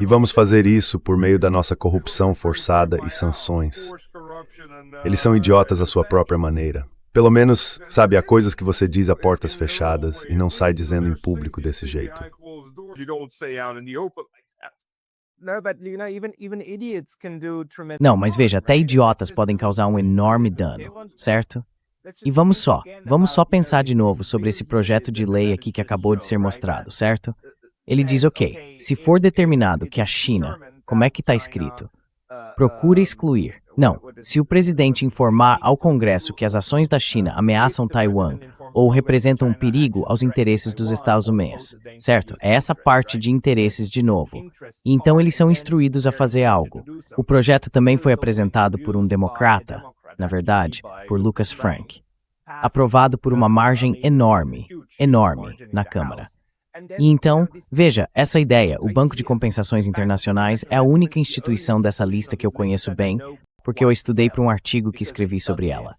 E vamos fazer isso por meio da nossa corrupção forçada e sanções. Eles são idiotas à sua própria maneira. Pelo menos, sabe, há coisas que você diz a portas fechadas e não sai dizendo em público desse jeito. Não, mas veja, até idiotas podem causar um enorme dano, certo? E vamos só pensar de novo sobre esse projeto de lei aqui que acabou de ser mostrado, certo? Ele diz, ok, se for determinado que a China, Como é que está escrito? Procura excluir. Não, se o presidente informar ao Congresso que as ações da China ameaçam Taiwan ou representam um perigo aos interesses dos Estados Unidos, certo? É essa parte de interesses de novo. E então eles são instruídos a fazer algo. O projeto também foi apresentado por um democrata, na verdade, por Lucas Frank, aprovado por uma margem enorme na Câmara. E então, veja, essa ideia, o Banco de Compensações Internacionais é a única instituição dessa lista que eu conheço bem, porque eu estudei para um artigo que escrevi sobre ela.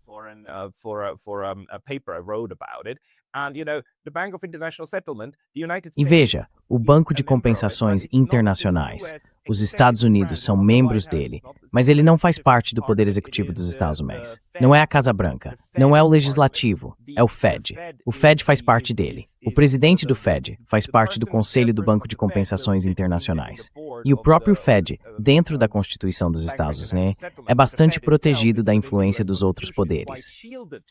E veja, o Banco de Compensações Internacionais, os Estados Unidos são membros dele, mas ele não faz parte do Poder Executivo dos Estados Unidos. Não é a Casa Branca, não é o Legislativo, é o Fed. O Fed faz parte dele. O presidente do Fed faz parte do Conselho do Banco de Compensações Internacionais. E o próprio Fed, dentro da Constituição dos Estados Unidos, é bastante protegido da influência dos outros poderes.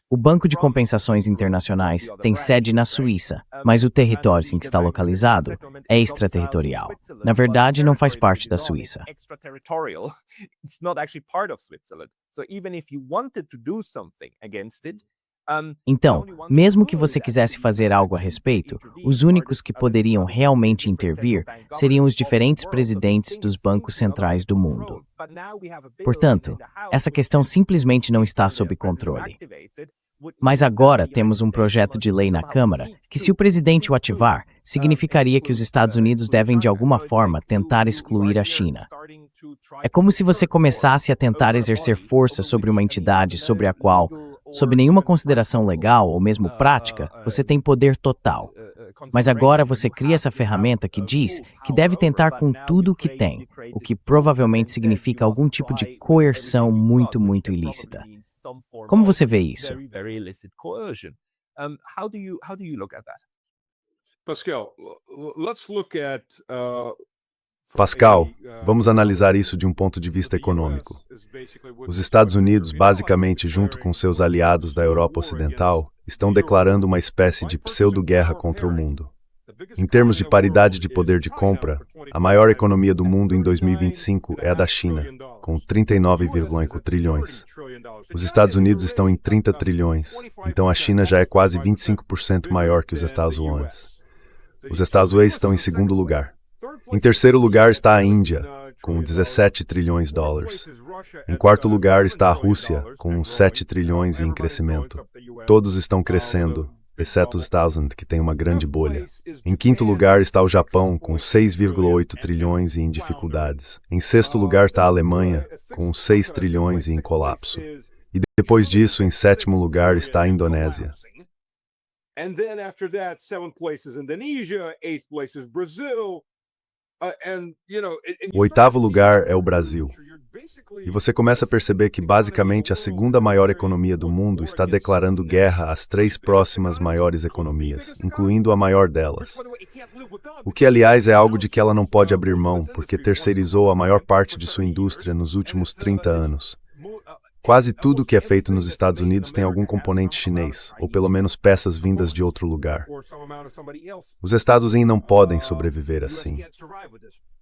O Banco de Compensações Internacionais tem sede na Suíça, mas o território em que está localizado é extraterritorial. Na verdade, não faz parte da Suíça. Então, mesmo que você quisesse fazer algo a respeito, os únicos que poderiam realmente intervir seriam os diferentes presidentes dos bancos centrais do mundo. Portanto, essa questão simplesmente não está sob controle. Mas agora temos um projeto de lei na Câmara que, se o presidente o ativar, significaria que os Estados Unidos devem de alguma forma tentar excluir a China. É como se você começasse a tentar exercer força sobre uma entidade sobre a qual, sob nenhuma consideração legal ou mesmo prática, você tem poder total. Mas agora você cria essa ferramenta que diz que deve tentar com tudo o que tem, o que provavelmente significa algum tipo de coerção muito ilícita. Como você vê isso? Pascal, vamos analisar isso de um ponto de vista econômico. Os Estados Unidos, basicamente junto com seus aliados da Europa Ocidental, estão declarando uma espécie de pseudo-guerra contra o mundo. Em termos de paridade de poder de compra, a maior economia do mundo em 2025 é a da China, com 39,5 trilhões. Os Estados Unidos estão em 30 trilhões, então a China já é quase 25% maior que os Estados Unidos. Os Estados Unidos estão em segundo lugar. Em terceiro lugar está a Índia, com 17 trilhões de dólares. Em quarto lugar está a Rússia, com 7 trilhões em crescimento. Todos estão crescendo, exceto os Estados Unidos, que tem uma grande bolha. Em quinto lugar está o Japão, com 6,8 trilhões e em dificuldades. Em sexto lugar está a Alemanha, com 6 trilhões e em colapso. E depois disso, em sétimo lugar está a Indonésia. And then after that, 7th place is Indonesia, 8th place is Brazil. O oitavo lugar é o Brasil. E você começa a perceber que basicamente a segunda maior economia do mundo está declarando guerra às três próximas maiores economias, incluindo a maior delas. O que, aliás, é algo de que ela não pode abrir mão, porque terceirizou a maior parte de sua indústria nos últimos 30 anos. Quase tudo que é feito nos Estados Unidos tem algum componente chinês, ou pelo menos peças vindas de outro lugar. Os Estados Unidos não podem sobreviver assim.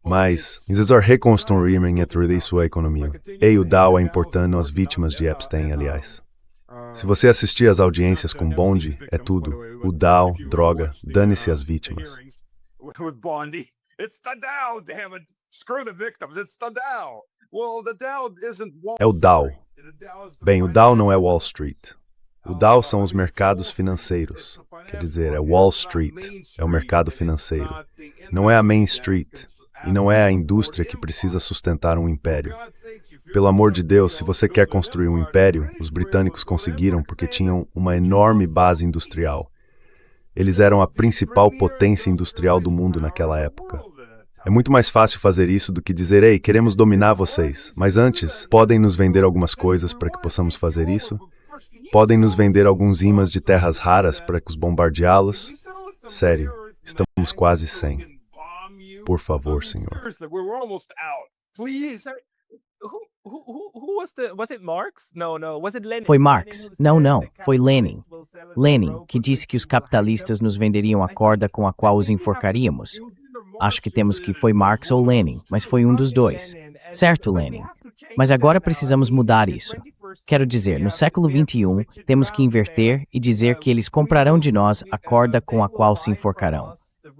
Mas, eles reconstruírem e sua economia. E o Dow é importando às vítimas de Epstein, aliás. Se você assistir às audiências com Bondi, é tudo. O Dow, droga, dane-se as vítimas. É o Dow. Bem, o Dow não é Wall Street. O Dow são os mercados financeiros. Quer dizer, é Wall Street, é o mercado financeiro. Não é a Main Street, e não é a indústria que precisa sustentar um império. Pelo amor de Deus, se você quer construir um império, os britânicos conseguiram porque tinham uma enorme base industrial. Eles eram a principal potência industrial do mundo naquela época. É muito mais fácil fazer isso do que dizer, ei, queremos dominar vocês, mas antes, podem nos vender algumas coisas para que possamos fazer isso? Podem nos vender alguns imãs de terras raras para que os bombardeá-los? Sério, estamos quase sem. Por favor, senhor. Foi Marx? Não, foi Lenin. Lenin, que disse que os capitalistas nos venderiam a corda com a qual os enforcaríamos. Acho que temos que foi Marx ou Lenin, mas foi um dos dois. Certo, Lenin? Mas agora precisamos mudar isso. Quero dizer, no século XXI, temos que inverter e dizer que eles comprarão de nós a corda com a qual se enforcarão.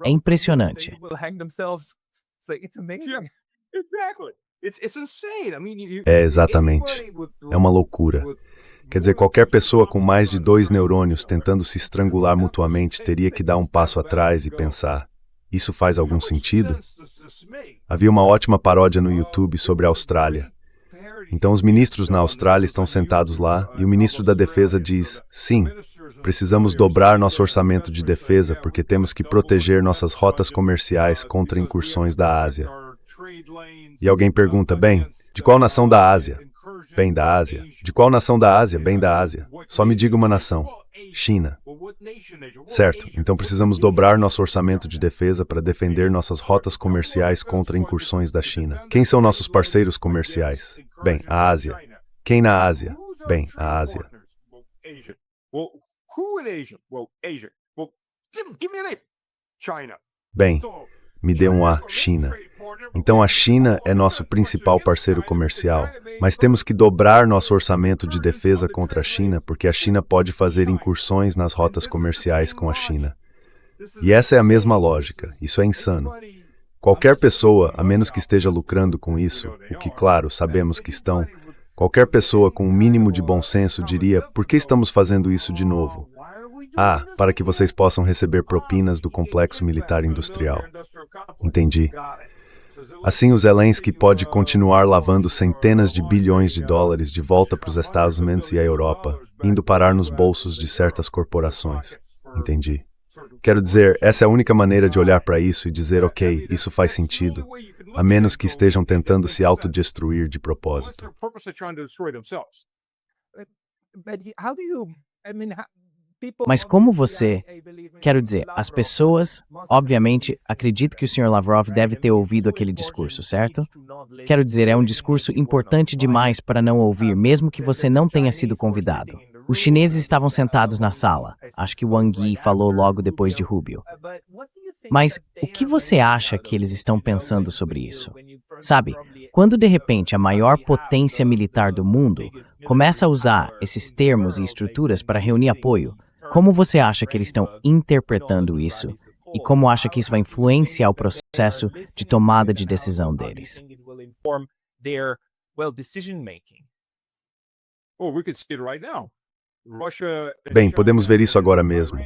É impressionante. É, exatamente. É uma loucura. Quer dizer, qualquer pessoa com mais de 2 neurônios tentando se estrangular mutuamente teria que dar um passo atrás e pensar: isso faz algum sentido? Havia uma ótima paródia no YouTube sobre a Austrália. Então os ministros na Austrália estão sentados lá e o ministro da Defesa diz: sim, precisamos dobrar nosso orçamento de defesa porque temos que proteger nossas rotas comerciais contra incursões da Ásia. E alguém pergunta: bem, de qual nação da Ásia? Bem, da Ásia. De qual nação da Ásia? Bem, da Ásia. Só me diga uma nação. China. Certo, então precisamos dobrar nosso orçamento de defesa para defender nossas rotas comerciais contra incursões da China. Quem são nossos parceiros comerciais? Bem, a Ásia. Quem na Ásia? Bem, a Ásia. Bem, me dê um A, China. Então a China é nosso principal parceiro comercial, mas temos que dobrar nosso orçamento de defesa contra a China porque a China pode fazer incursões nas rotas comerciais com a China. E essa é a mesma lógica, isso é insano. Qualquer pessoa, a menos que esteja lucrando com isso, o que, claro, sabemos que estão, qualquer pessoa com um mínimo de bom senso diria: por que estamos fazendo isso de novo? Ah, para que vocês possam receber propinas do complexo militar industrial. Entendi. Assim, o Zelensky pode continuar lavando centenas de bilhões de dólares de volta para os Estados Unidos e a Europa, indo parar nos bolsos de certas corporações. Entendi. Quero dizer, essa é a única maneira de olhar para isso e dizer: ok, isso faz sentido, a menos que estejam tentando se autodestruir de propósito. Mas como você... Quero dizer, as pessoas, obviamente, acredito que o Sr. Lavrov deve ter ouvido aquele discurso, certo? Quero dizer, é um discurso importante demais para não ouvir, mesmo que você não tenha sido convidado. Os chineses estavam sentados na sala. Acho que Wang Yi falou logo depois de Rubio. Mas o que você acha que eles estão pensando sobre isso? Sabe, quando de repente a maior potência militar do mundo começa a usar esses termos e estruturas para reunir apoio, como você acha que eles estão interpretando isso? E como acha que isso vai influenciar o processo de tomada de decisão deles? Bem, podemos ver isso agora mesmo.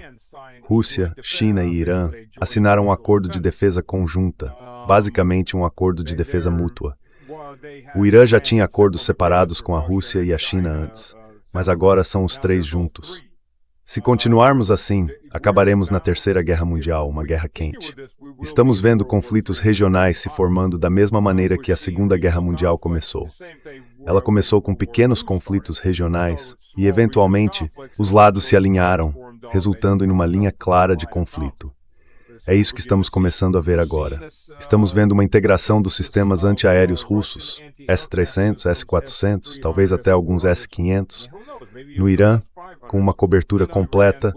Rússia, China e Irã assinaram um acordo de defesa conjunta, basicamente um acordo de defesa mútua. O Irã já tinha acordos separados com a Rússia e a China antes, mas agora são os três juntos. Se continuarmos assim, acabaremos na Terceira Guerra Mundial, uma guerra quente. Estamos vendo conflitos regionais se formando da mesma maneira que a Segunda Guerra Mundial começou. Ela começou com pequenos conflitos regionais e, eventualmente, os lados se alinharam, resultando em uma linha clara de conflito. É isso que estamos começando a ver agora. Estamos vendo uma integração dos sistemas antiaéreos russos, S-300, S-400, talvez até alguns S-500, no Irã, com uma cobertura completa,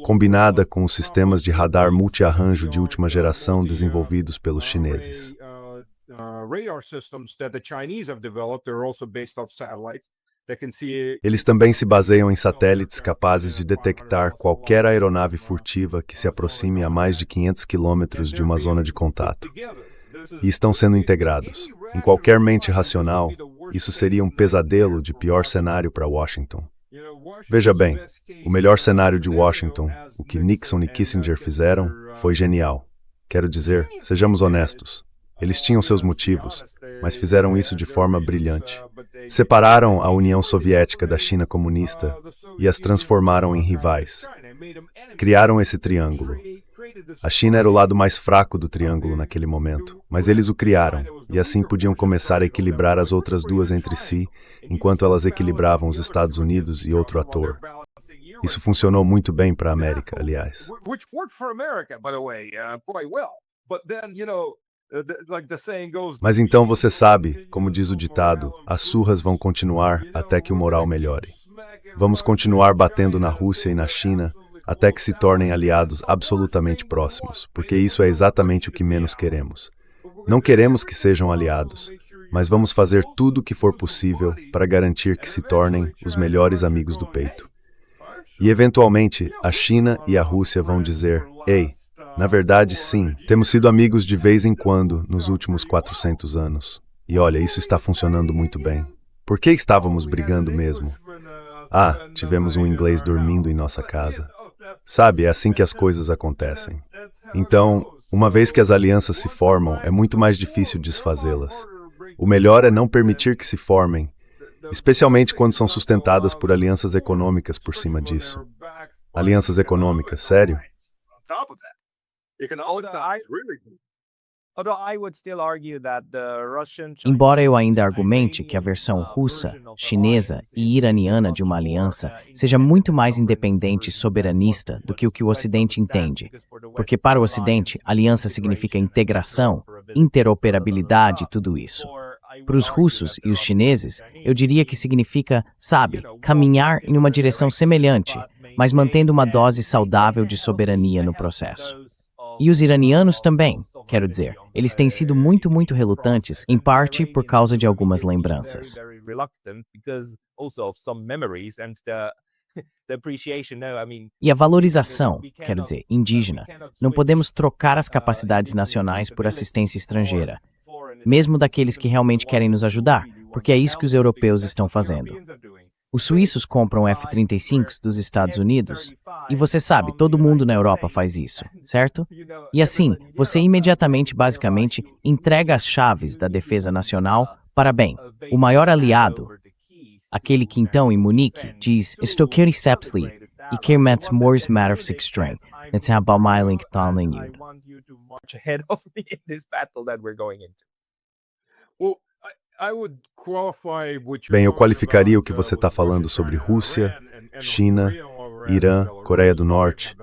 combinada com os sistemas de radar multi-arranjo de última geração desenvolvidos pelos chineses. Eles também se baseiam em satélites capazes de detectar qualquer aeronave furtiva que se aproxime a mais de 500 quilômetros de uma zona de contato. E estão sendo integrados. Em qualquer mente racional, isso seria um pesadelo de pior cenário para Washington. Veja bem, o melhor cenário de Washington, o que Nixon e Kissinger fizeram, foi genial. Quero dizer, sejamos honestos. Eles tinham seus motivos, mas fizeram isso de forma brilhante. Separaram a União Soviética da China comunista e as transformaram em rivais. Criaram esse triângulo. A China era o lado mais fraco do triângulo naquele momento, mas eles o criaram, e assim podiam começar a equilibrar as outras duas entre si, enquanto elas equilibravam os Estados Unidos e outro ator. Isso funcionou muito bem para a América, aliás. Mas então você sabe, como diz o ditado, as surras vão continuar até que o moral melhore. Vamos continuar batendo na Rússia e na China até que se tornem aliados absolutamente próximos, porque isso é exatamente o que menos queremos. Não queremos que sejam aliados, mas vamos fazer tudo o que for possível para garantir que se tornem os melhores amigos do peito. E, eventualmente, a China e a Rússia vão dizer, ei, na verdade, sim, temos sido amigos de vez em quando nos últimos 400 anos. E olha, isso está funcionando muito bem. Por que estávamos brigando mesmo? Ah, tivemos um inglês dormindo em nossa casa. Sabe, é assim que as coisas acontecem. Então, uma vez que as alianças se formam, é muito mais difícil desfazê-las. O melhor é não permitir que se formem, especialmente quando são sustentadas por alianças econômicas por cima disso. Alianças econômicas, sério? Embora eu ainda argumente que a versão russa, chinesa e iraniana de uma aliança seja muito mais independente e soberanista do que o Ocidente entende, porque para o Ocidente, aliança significa integração, interoperabilidade e tudo isso. Para os russos e os chineses, eu diria que significa, sabe, caminhar em uma direção semelhante, mas mantendo uma dose saudável de soberania no processo. E os iranianos também, quero dizer, eles têm sido muito relutantes, em parte por causa de algumas lembranças. E a valorização, quero dizer, indígena. Não podemos trocar as capacidades nacionais por assistência estrangeira, mesmo daqueles que realmente querem nos ajudar, porque é isso que os europeus estão fazendo. Os suíços compram F-35s dos Estados Unidos, e você sabe, todo mundo na Europa faz isso, certo? E assim, você imediatamente, basicamente, entrega as chaves da defesa nacional para, bem, o maior aliado, aquele que então, em Munique, diz, estou querendo Sepsli, e quer met Morris Matterfsik Streng, it's about my link telling you. Bem, eu qualificaria o que você está falando sobre Rússia, China, Irã, Coreia do Norte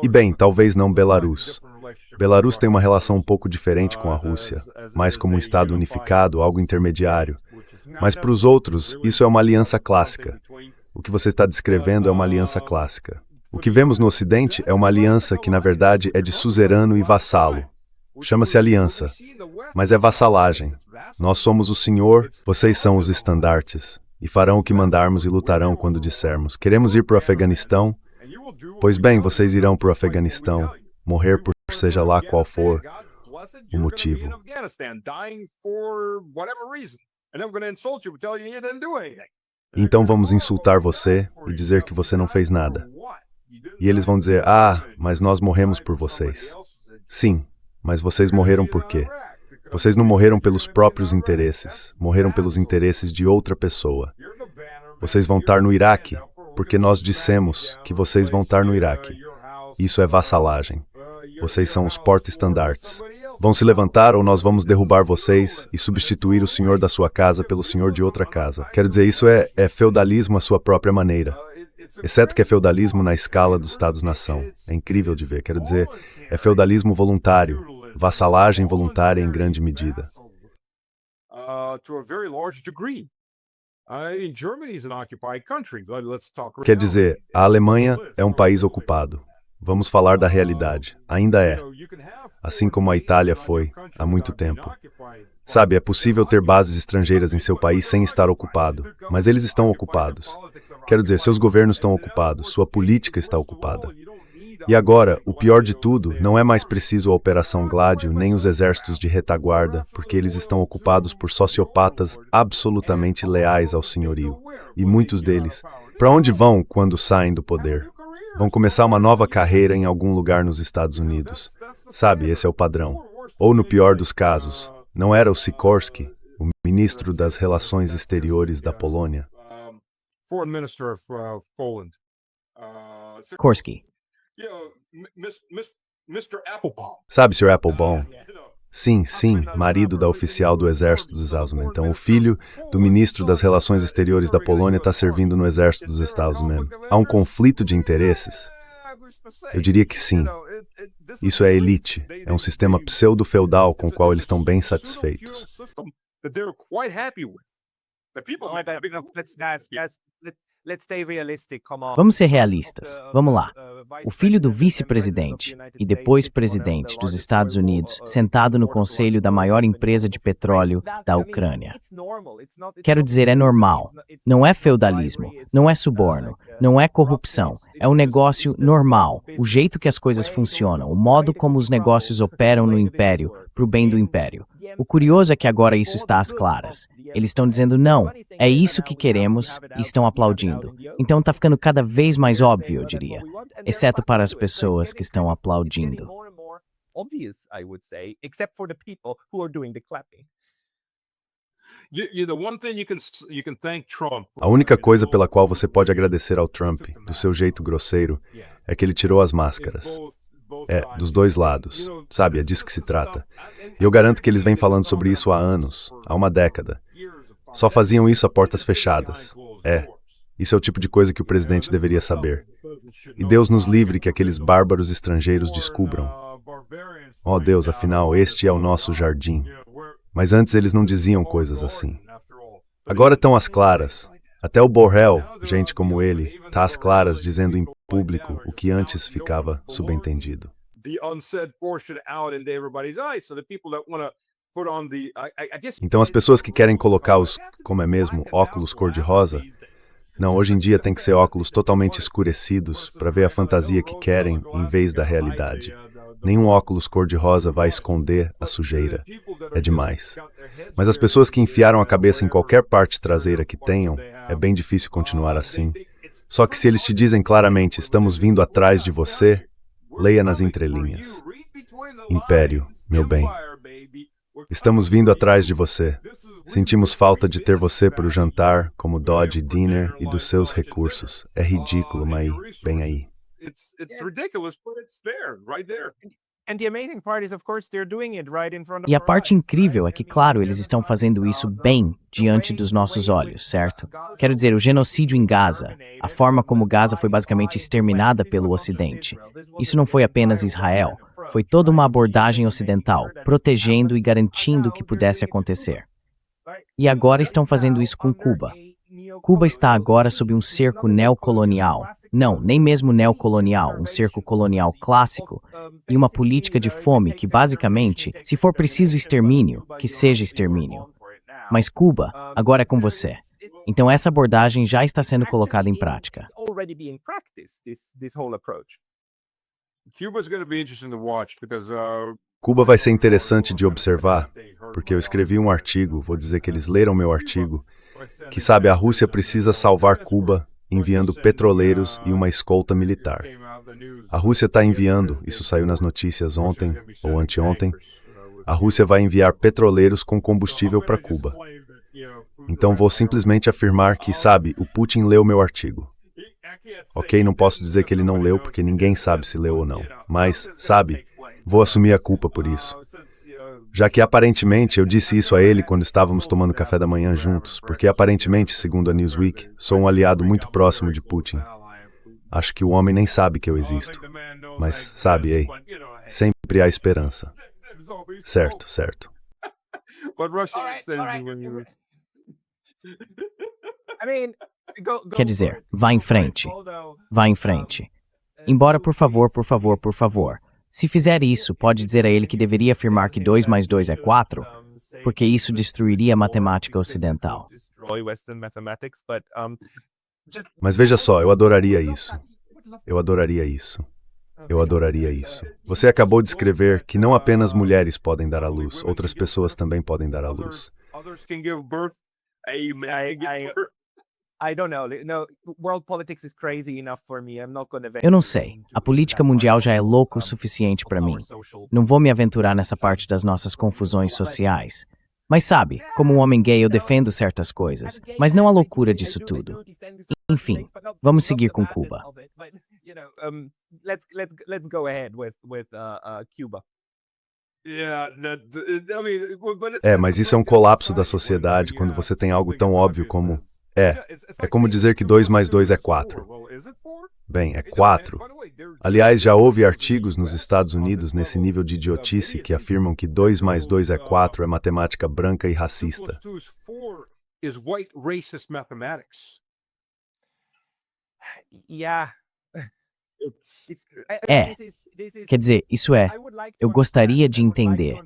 e, bem, talvez não Belarus. Belarus tem uma relação um pouco diferente com a Rússia, mais como um Estado unificado, algo intermediário. Mas para os outros, isso é uma aliança clássica. O que você está descrevendo é uma aliança clássica. O que vemos no Ocidente é uma aliança que, na verdade, é de suzerano e vassalo. Chama-se aliança, mas é vassalagem. Nós somos o Senhor, vocês são os estandartes, e farão o que mandarmos e lutarão quando dissermos. Queremos ir para o Afeganistão? Pois bem, vocês irão para o Afeganistão, morrer por seja lá qual for o motivo. Então vamos insultar você e dizer que você não fez nada. E eles vão dizer, mas nós morremos por vocês. Sim, mas vocês morreram por quê? Vocês não morreram pelos próprios interesses, morreram pelos interesses de outra pessoa. Vocês vão estar no Iraque, porque nós dissemos que vocês vão estar no Iraque. Isso é vassalagem. Vocês são os porta-estandartes. Vão se levantar ou nós vamos derrubar vocês e substituir o senhor da sua casa pelo senhor de outra casa. Quero dizer, isso é feudalismo à sua própria maneira. Exceto que é feudalismo na escala dos Estados-nação. É incrível de ver. Quero dizer, é feudalismo voluntário, vassalagem voluntária em grande medida. Quer dizer, a Alemanha é um país ocupado. Vamos falar da realidade. Ainda é. Assim como a Itália foi há muito tempo. Sabe, é possível ter bases estrangeiras em seu país sem estar ocupado, mas eles estão ocupados. Quero dizer, seus governos estão ocupados, sua política está ocupada. E agora, o pior de tudo, não é mais preciso a Operação Gládio nem os exércitos de retaguarda, porque eles estão ocupados por sociopatas absolutamente leais ao senhorio. E muitos deles, para onde vão quando saem do poder? Vão começar uma nova carreira em algum lugar nos Estados Unidos. Sabe, esse é o padrão. Ou no pior dos casos, não era o Sikorski, o ministro das Relações Exteriores da Polônia? Korsky. Sabe, Sr. Applebaum? Sim, marido da oficial do exército dos Estados Unidos. Então, o filho do ministro das Relações Exteriores da Polônia está servindo no exército dos Estados Unidos. Há um conflito de interesses? Eu diria que sim. Isso é elite. É um sistema pseudo-feudal com o qual eles estão bem satisfeitos. Vamos ser realistas. Vamos lá. O filho do vice-presidente e depois presidente dos Estados Unidos, sentado no conselho da maior empresa de petróleo da Ucrânia. Quero dizer, é normal. Não é feudalismo, não é suborno, não é corrupção. É um negócio normal, o jeito que as coisas funcionam, o modo como os negócios operam no império, para o bem do império. O curioso é que agora isso está às claras. Eles estão dizendo não, é isso que queremos e estão aplaudindo. Então está ficando cada vez mais óbvio, eu diria. Exceto para as pessoas que estão aplaudindo. A única coisa pela qual você pode agradecer ao Trump, do seu jeito grosseiro, é que ele tirou as máscaras. É, dos dois lados. Sabe, é disso que se trata. E eu garanto que eles vêm falando sobre isso há anos, há uma década. Só faziam isso a portas fechadas. Isso é o tipo de coisa que o presidente deveria saber. E Deus nos livre que aqueles bárbaros estrangeiros descubram. Oh Deus, afinal, este é o nosso jardim. Mas antes eles não diziam coisas assim. Agora estão às claras. Até o Borrell, gente como ele, está às claras dizendo em público o que antes ficava subentendido. Então as pessoas que querem colocar os, como é mesmo, óculos cor-de-rosa, não, hoje em dia tem que ser óculos totalmente escurecidos para ver a fantasia que querem em vez da realidade. Nenhum óculos cor-de-rosa vai esconder a sujeira. É demais. Mas as pessoas que enfiaram a cabeça em qualquer parte traseira que tenham, é bem difícil continuar assim. Só que se eles te dizem claramente, estamos vindo atrás de você, leia nas entrelinhas. Império, meu bem. Estamos vindo atrás de você. Sentimos falta de ter você para o jantar, como Dodge Dinner e dos seus recursos. É ridículo, mas bem aí. E a parte incrível é que, claro, eles estão fazendo isso bem diante dos nossos olhos, certo? Quero dizer, o genocídio em Gaza, a forma como Gaza foi basicamente exterminada pelo Ocidente. Isso não foi apenas Israel, foi toda uma abordagem ocidental, protegendo e garantindo que pudesse acontecer. E agora estão fazendo isso com Cuba. Cuba está agora sob um cerco neocolonial. Não, nem mesmo neocolonial, um cerco colonial clássico e uma política de fome que, basicamente, se for preciso extermínio, que seja extermínio. Mas Cuba agora é com você. Então essa abordagem já está sendo colocada em prática. Cuba vai ser interessante de observar, porque eu escrevi um artigo, vou dizer que eles leram meu artigo, que sabe, a Rússia precisa salvar Cuba enviando petroleiros e uma escolta militar. A Rússia está enviando, isso saiu nas notícias ontem ou anteontem, a Rússia vai enviar petroleiros com combustível para Cuba. Então vou simplesmente afirmar que, sabe, o Putin leu meu artigo. Ok, não posso dizer que ele não leu, porque ninguém sabe se leu ou não. Mas, sabe, vou assumir a culpa por isso. Já que aparentemente eu disse isso a ele quando estávamos tomando café da manhã juntos, porque aparentemente, segundo a Newsweek, sou um aliado muito próximo de Putin. Acho que o homem nem sabe que eu existo. Mas, sabe, ei, sempre há esperança. Certo, certo. Quer dizer, vá em frente. Vá em frente. Embora, por favor, por favor, por favor. Se fizer isso, pode dizer a ele que deveria afirmar que 2 mais 2 é 4, porque isso destruiria a matemática ocidental. Mas veja só, eu adoraria isso. Eu adoraria isso. Eu adoraria isso. Você acabou de escrever que não apenas mulheres podem dar à luz, outras pessoas também podem dar à luz. Eu não sei. A política mundial já é louca o suficiente para mim. Não vou me aventurar nessa parte das nossas confusões sociais. Mas sabe, como um homem gay eu defendo certas coisas, mas não a loucura disso tudo. Enfim, vamos seguir com Cuba. Mas isso é um colapso da sociedade quando você tem algo tão óbvio como... É como dizer que 2 mais 2 é 4. Bem, é 4. Aliás, já houve artigos nos Estados Unidos nesse nível de idiotice que afirmam que 2 mais 2 é 4 é matemática branca e racista. É, quer dizer, isso é, eu gostaria de entender.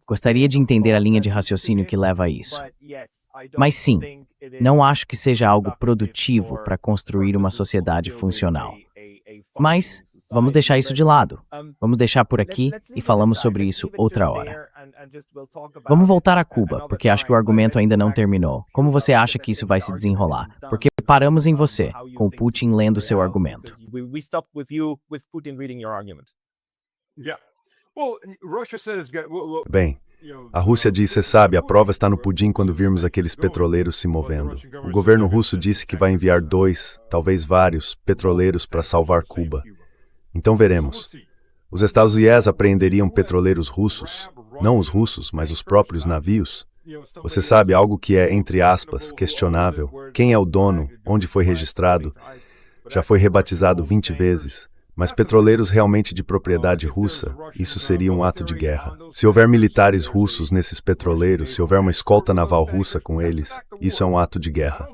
Gostaria de entender a linha de raciocínio que leva a isso. Mas sim, não acho que seja algo produtivo para construir uma sociedade funcional. Mas vamos deixar isso de lado. Vamos deixar por aqui e falamos sobre isso outra hora. Vamos voltar a Cuba, porque acho que o argumento ainda não terminou. Como você acha que isso vai se desenrolar? Porque paramos em você, com o Putin lendo seu argumento. Bem, a Rússia diz, você sabe, a prova está no pudim quando virmos aqueles petroleiros se movendo. O governo russo disse que vai enviar 2, talvez vários, petroleiros para salvar Cuba. Então veremos. Os Estados Unidos apreenderiam petroleiros russos, não os russos, mas os próprios navios. Você sabe, algo que é, entre aspas, questionável. Quem é o dono? Onde foi registrado? Já foi rebatizado 20 vezes. Mas petroleiros realmente de propriedade russa, isso seria um ato de guerra. Se houver militares russos nesses petroleiros, se houver uma escolta naval russa com eles, isso é um ato de guerra.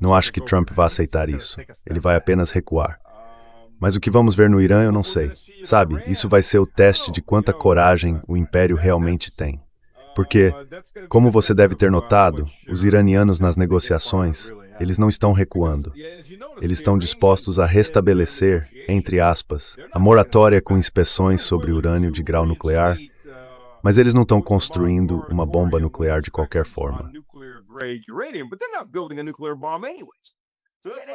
Não acho que Trump vá aceitar isso. Ele vai apenas recuar. Mas o que vamos ver no Irã eu não sei. Sabe, isso vai ser o teste de quanta coragem o império realmente tem. Porque, como você deve ter notado, os iranianos nas negociações, eles não estão recuando. Eles estão dispostos a restabelecer, entre aspas, a moratória com inspeções sobre urânio de grau nuclear, mas eles não estão construindo uma bomba nuclear de qualquer forma.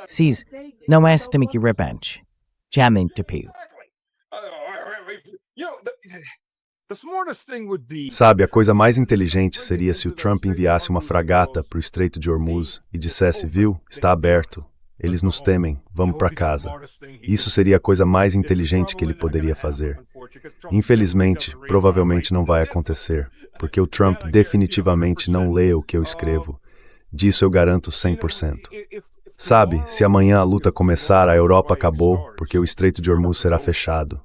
Cis, não é sistema que repente. Jamin Tupiu. Sabe, a coisa mais inteligente seria se o Trump enviasse uma fragata para o Estreito de Hormuz e dissesse, viu, está aberto, eles nos temem, vamos para casa. Isso seria a coisa mais inteligente que ele poderia fazer. Infelizmente, provavelmente não vai acontecer, porque o Trump definitivamente não lê o que eu escrevo. Disso eu garanto 100%. Sabe, se amanhã a luta começar, a Europa acabou, porque o Estreito de Hormuz será fechado.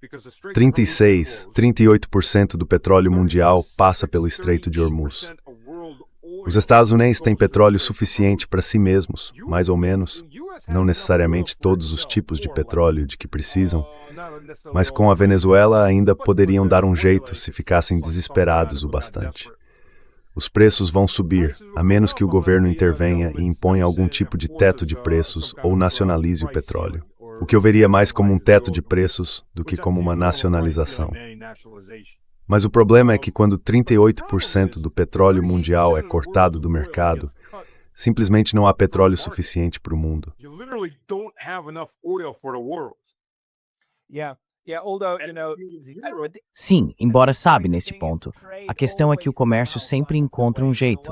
38% do petróleo mundial passa pelo Estreito de Hormuz. Os Estados Unidos têm petróleo suficiente para si mesmos, mais ou menos, não necessariamente todos os tipos de petróleo de que precisam, mas com a Venezuela ainda poderiam dar um jeito se ficassem desesperados o bastante. Os preços vão subir, a menos que o governo intervenha e imponha algum tipo de teto de preços ou nacionalize o petróleo. O que eu veria mais como um teto de preços do que como uma nacionalização. Mas o problema é que quando 38% do petróleo mundial é cortado do mercado, simplesmente não há petróleo suficiente para o mundo. Sim, embora sabe nesse ponto, a questão é que o comércio sempre encontra um jeito.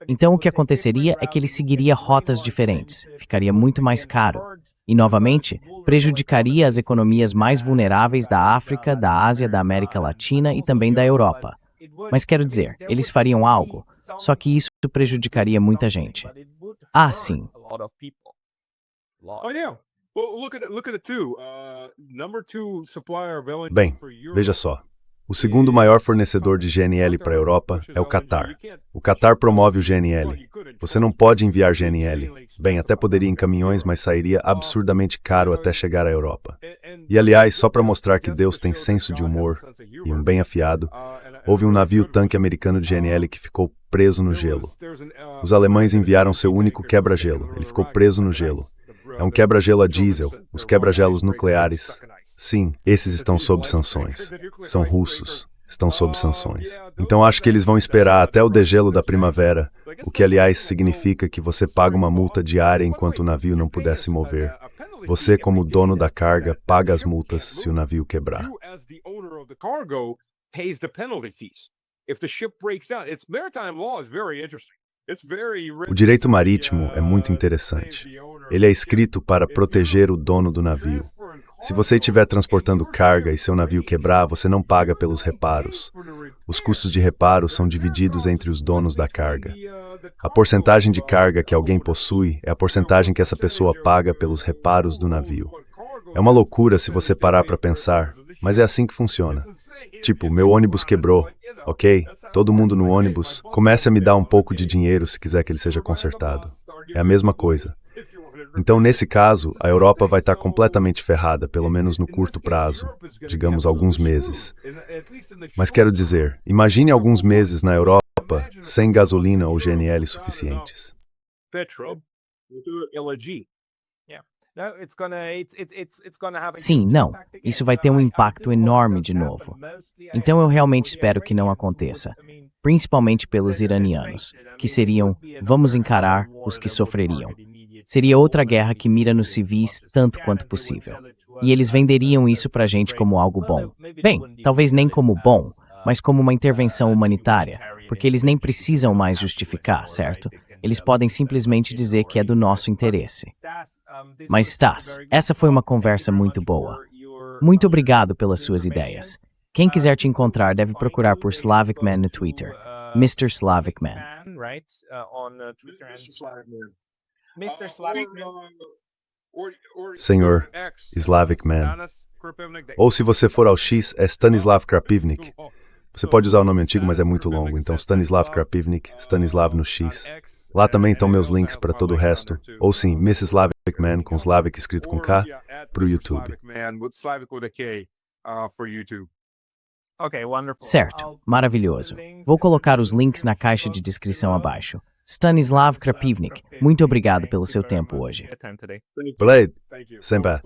Então o que aconteceria é que ele seguiria rotas diferentes, ficaria muito mais caro. E, novamente, prejudicaria as economias mais vulneráveis da África, da Ásia, da América Latina e também da Europa. Mas quero dizer, eles fariam algo, só que isso prejudicaria muita gente. Ah, sim. Bem, veja só. O segundo maior fornecedor de GNL para a Europa é o Catar. O Catar promove o GNL. Você não pode enviar GNL. Bem, até poderia em caminhões, mas sairia absurdamente caro até chegar à Europa. E, aliás, só para mostrar que Deus tem senso de humor, e um bem afiado, houve um navio-tanque americano de GNL que ficou preso no gelo. Os alemães enviaram seu único quebra-gelo. Ele ficou preso no gelo. É um quebra-gelo a diesel, os quebra-gelos nucleares. Sim, esses estão sob sanções. São russos. Estão sob sanções. Então acho que eles vão esperar até o degelo da primavera, o que, aliás, significa que você paga uma multa diária enquanto o navio não puder se mover. Você, como dono da carga, paga as multas se o navio quebrar. O direito marítimo é muito interessante. Ele é escrito para proteger o dono do navio. Se você estiver transportando carga e seu navio quebrar, você não paga pelos reparos. Os custos de reparo são divididos entre os donos da carga. A porcentagem de carga que alguém possui é a porcentagem que essa pessoa paga pelos reparos do navio. É uma loucura se você parar para pensar, mas é assim que funciona. Tipo, meu ônibus quebrou, ok? Todo mundo no ônibus, comece a me dar um pouco de dinheiro se quiser que ele seja consertado. É a mesma coisa. Então, nesse caso, a Europa vai estar completamente ferrada, pelo menos no curto prazo, digamos alguns meses. Mas quero dizer, imagine alguns meses na Europa sem gasolina ou GNL suficientes. Sim, não. Isso vai ter um impacto enorme de novo. Então eu realmente espero que não aconteça. Principalmente pelos iranianos, que seriam, vamos encarar, os que sofreriam. Seria outra guerra que mira nos civis tanto quanto possível. E eles venderiam isso pra gente como algo bom. Bem, talvez nem como bom, mas como uma intervenção humanitária, porque eles nem precisam mais justificar, certo? Eles podem simplesmente dizer que é do nosso interesse. Mas, Stas, essa foi uma conversa muito boa. Muito obrigado pelas suas ideias. Quem quiser te encontrar deve procurar por Slavic Man no Twitter. Mr. Slavic Man. Senhor Slavic Man. Ou se você for ao X, é Stanislav Krapivnik. Você pode usar o nome antigo, mas é muito longo. Então, Stanislav Krapivnik, Stanislav no X. Lá também estão meus links para todo o resto. Ou sim, Miss Slavic Man com Slavic escrito com K para o YouTube. Certo, maravilhoso. Vou colocar os links na caixa de descrição abaixo. Stanislav Krapivnik, muito obrigado pelo seu tempo hoje. Blade, sempre.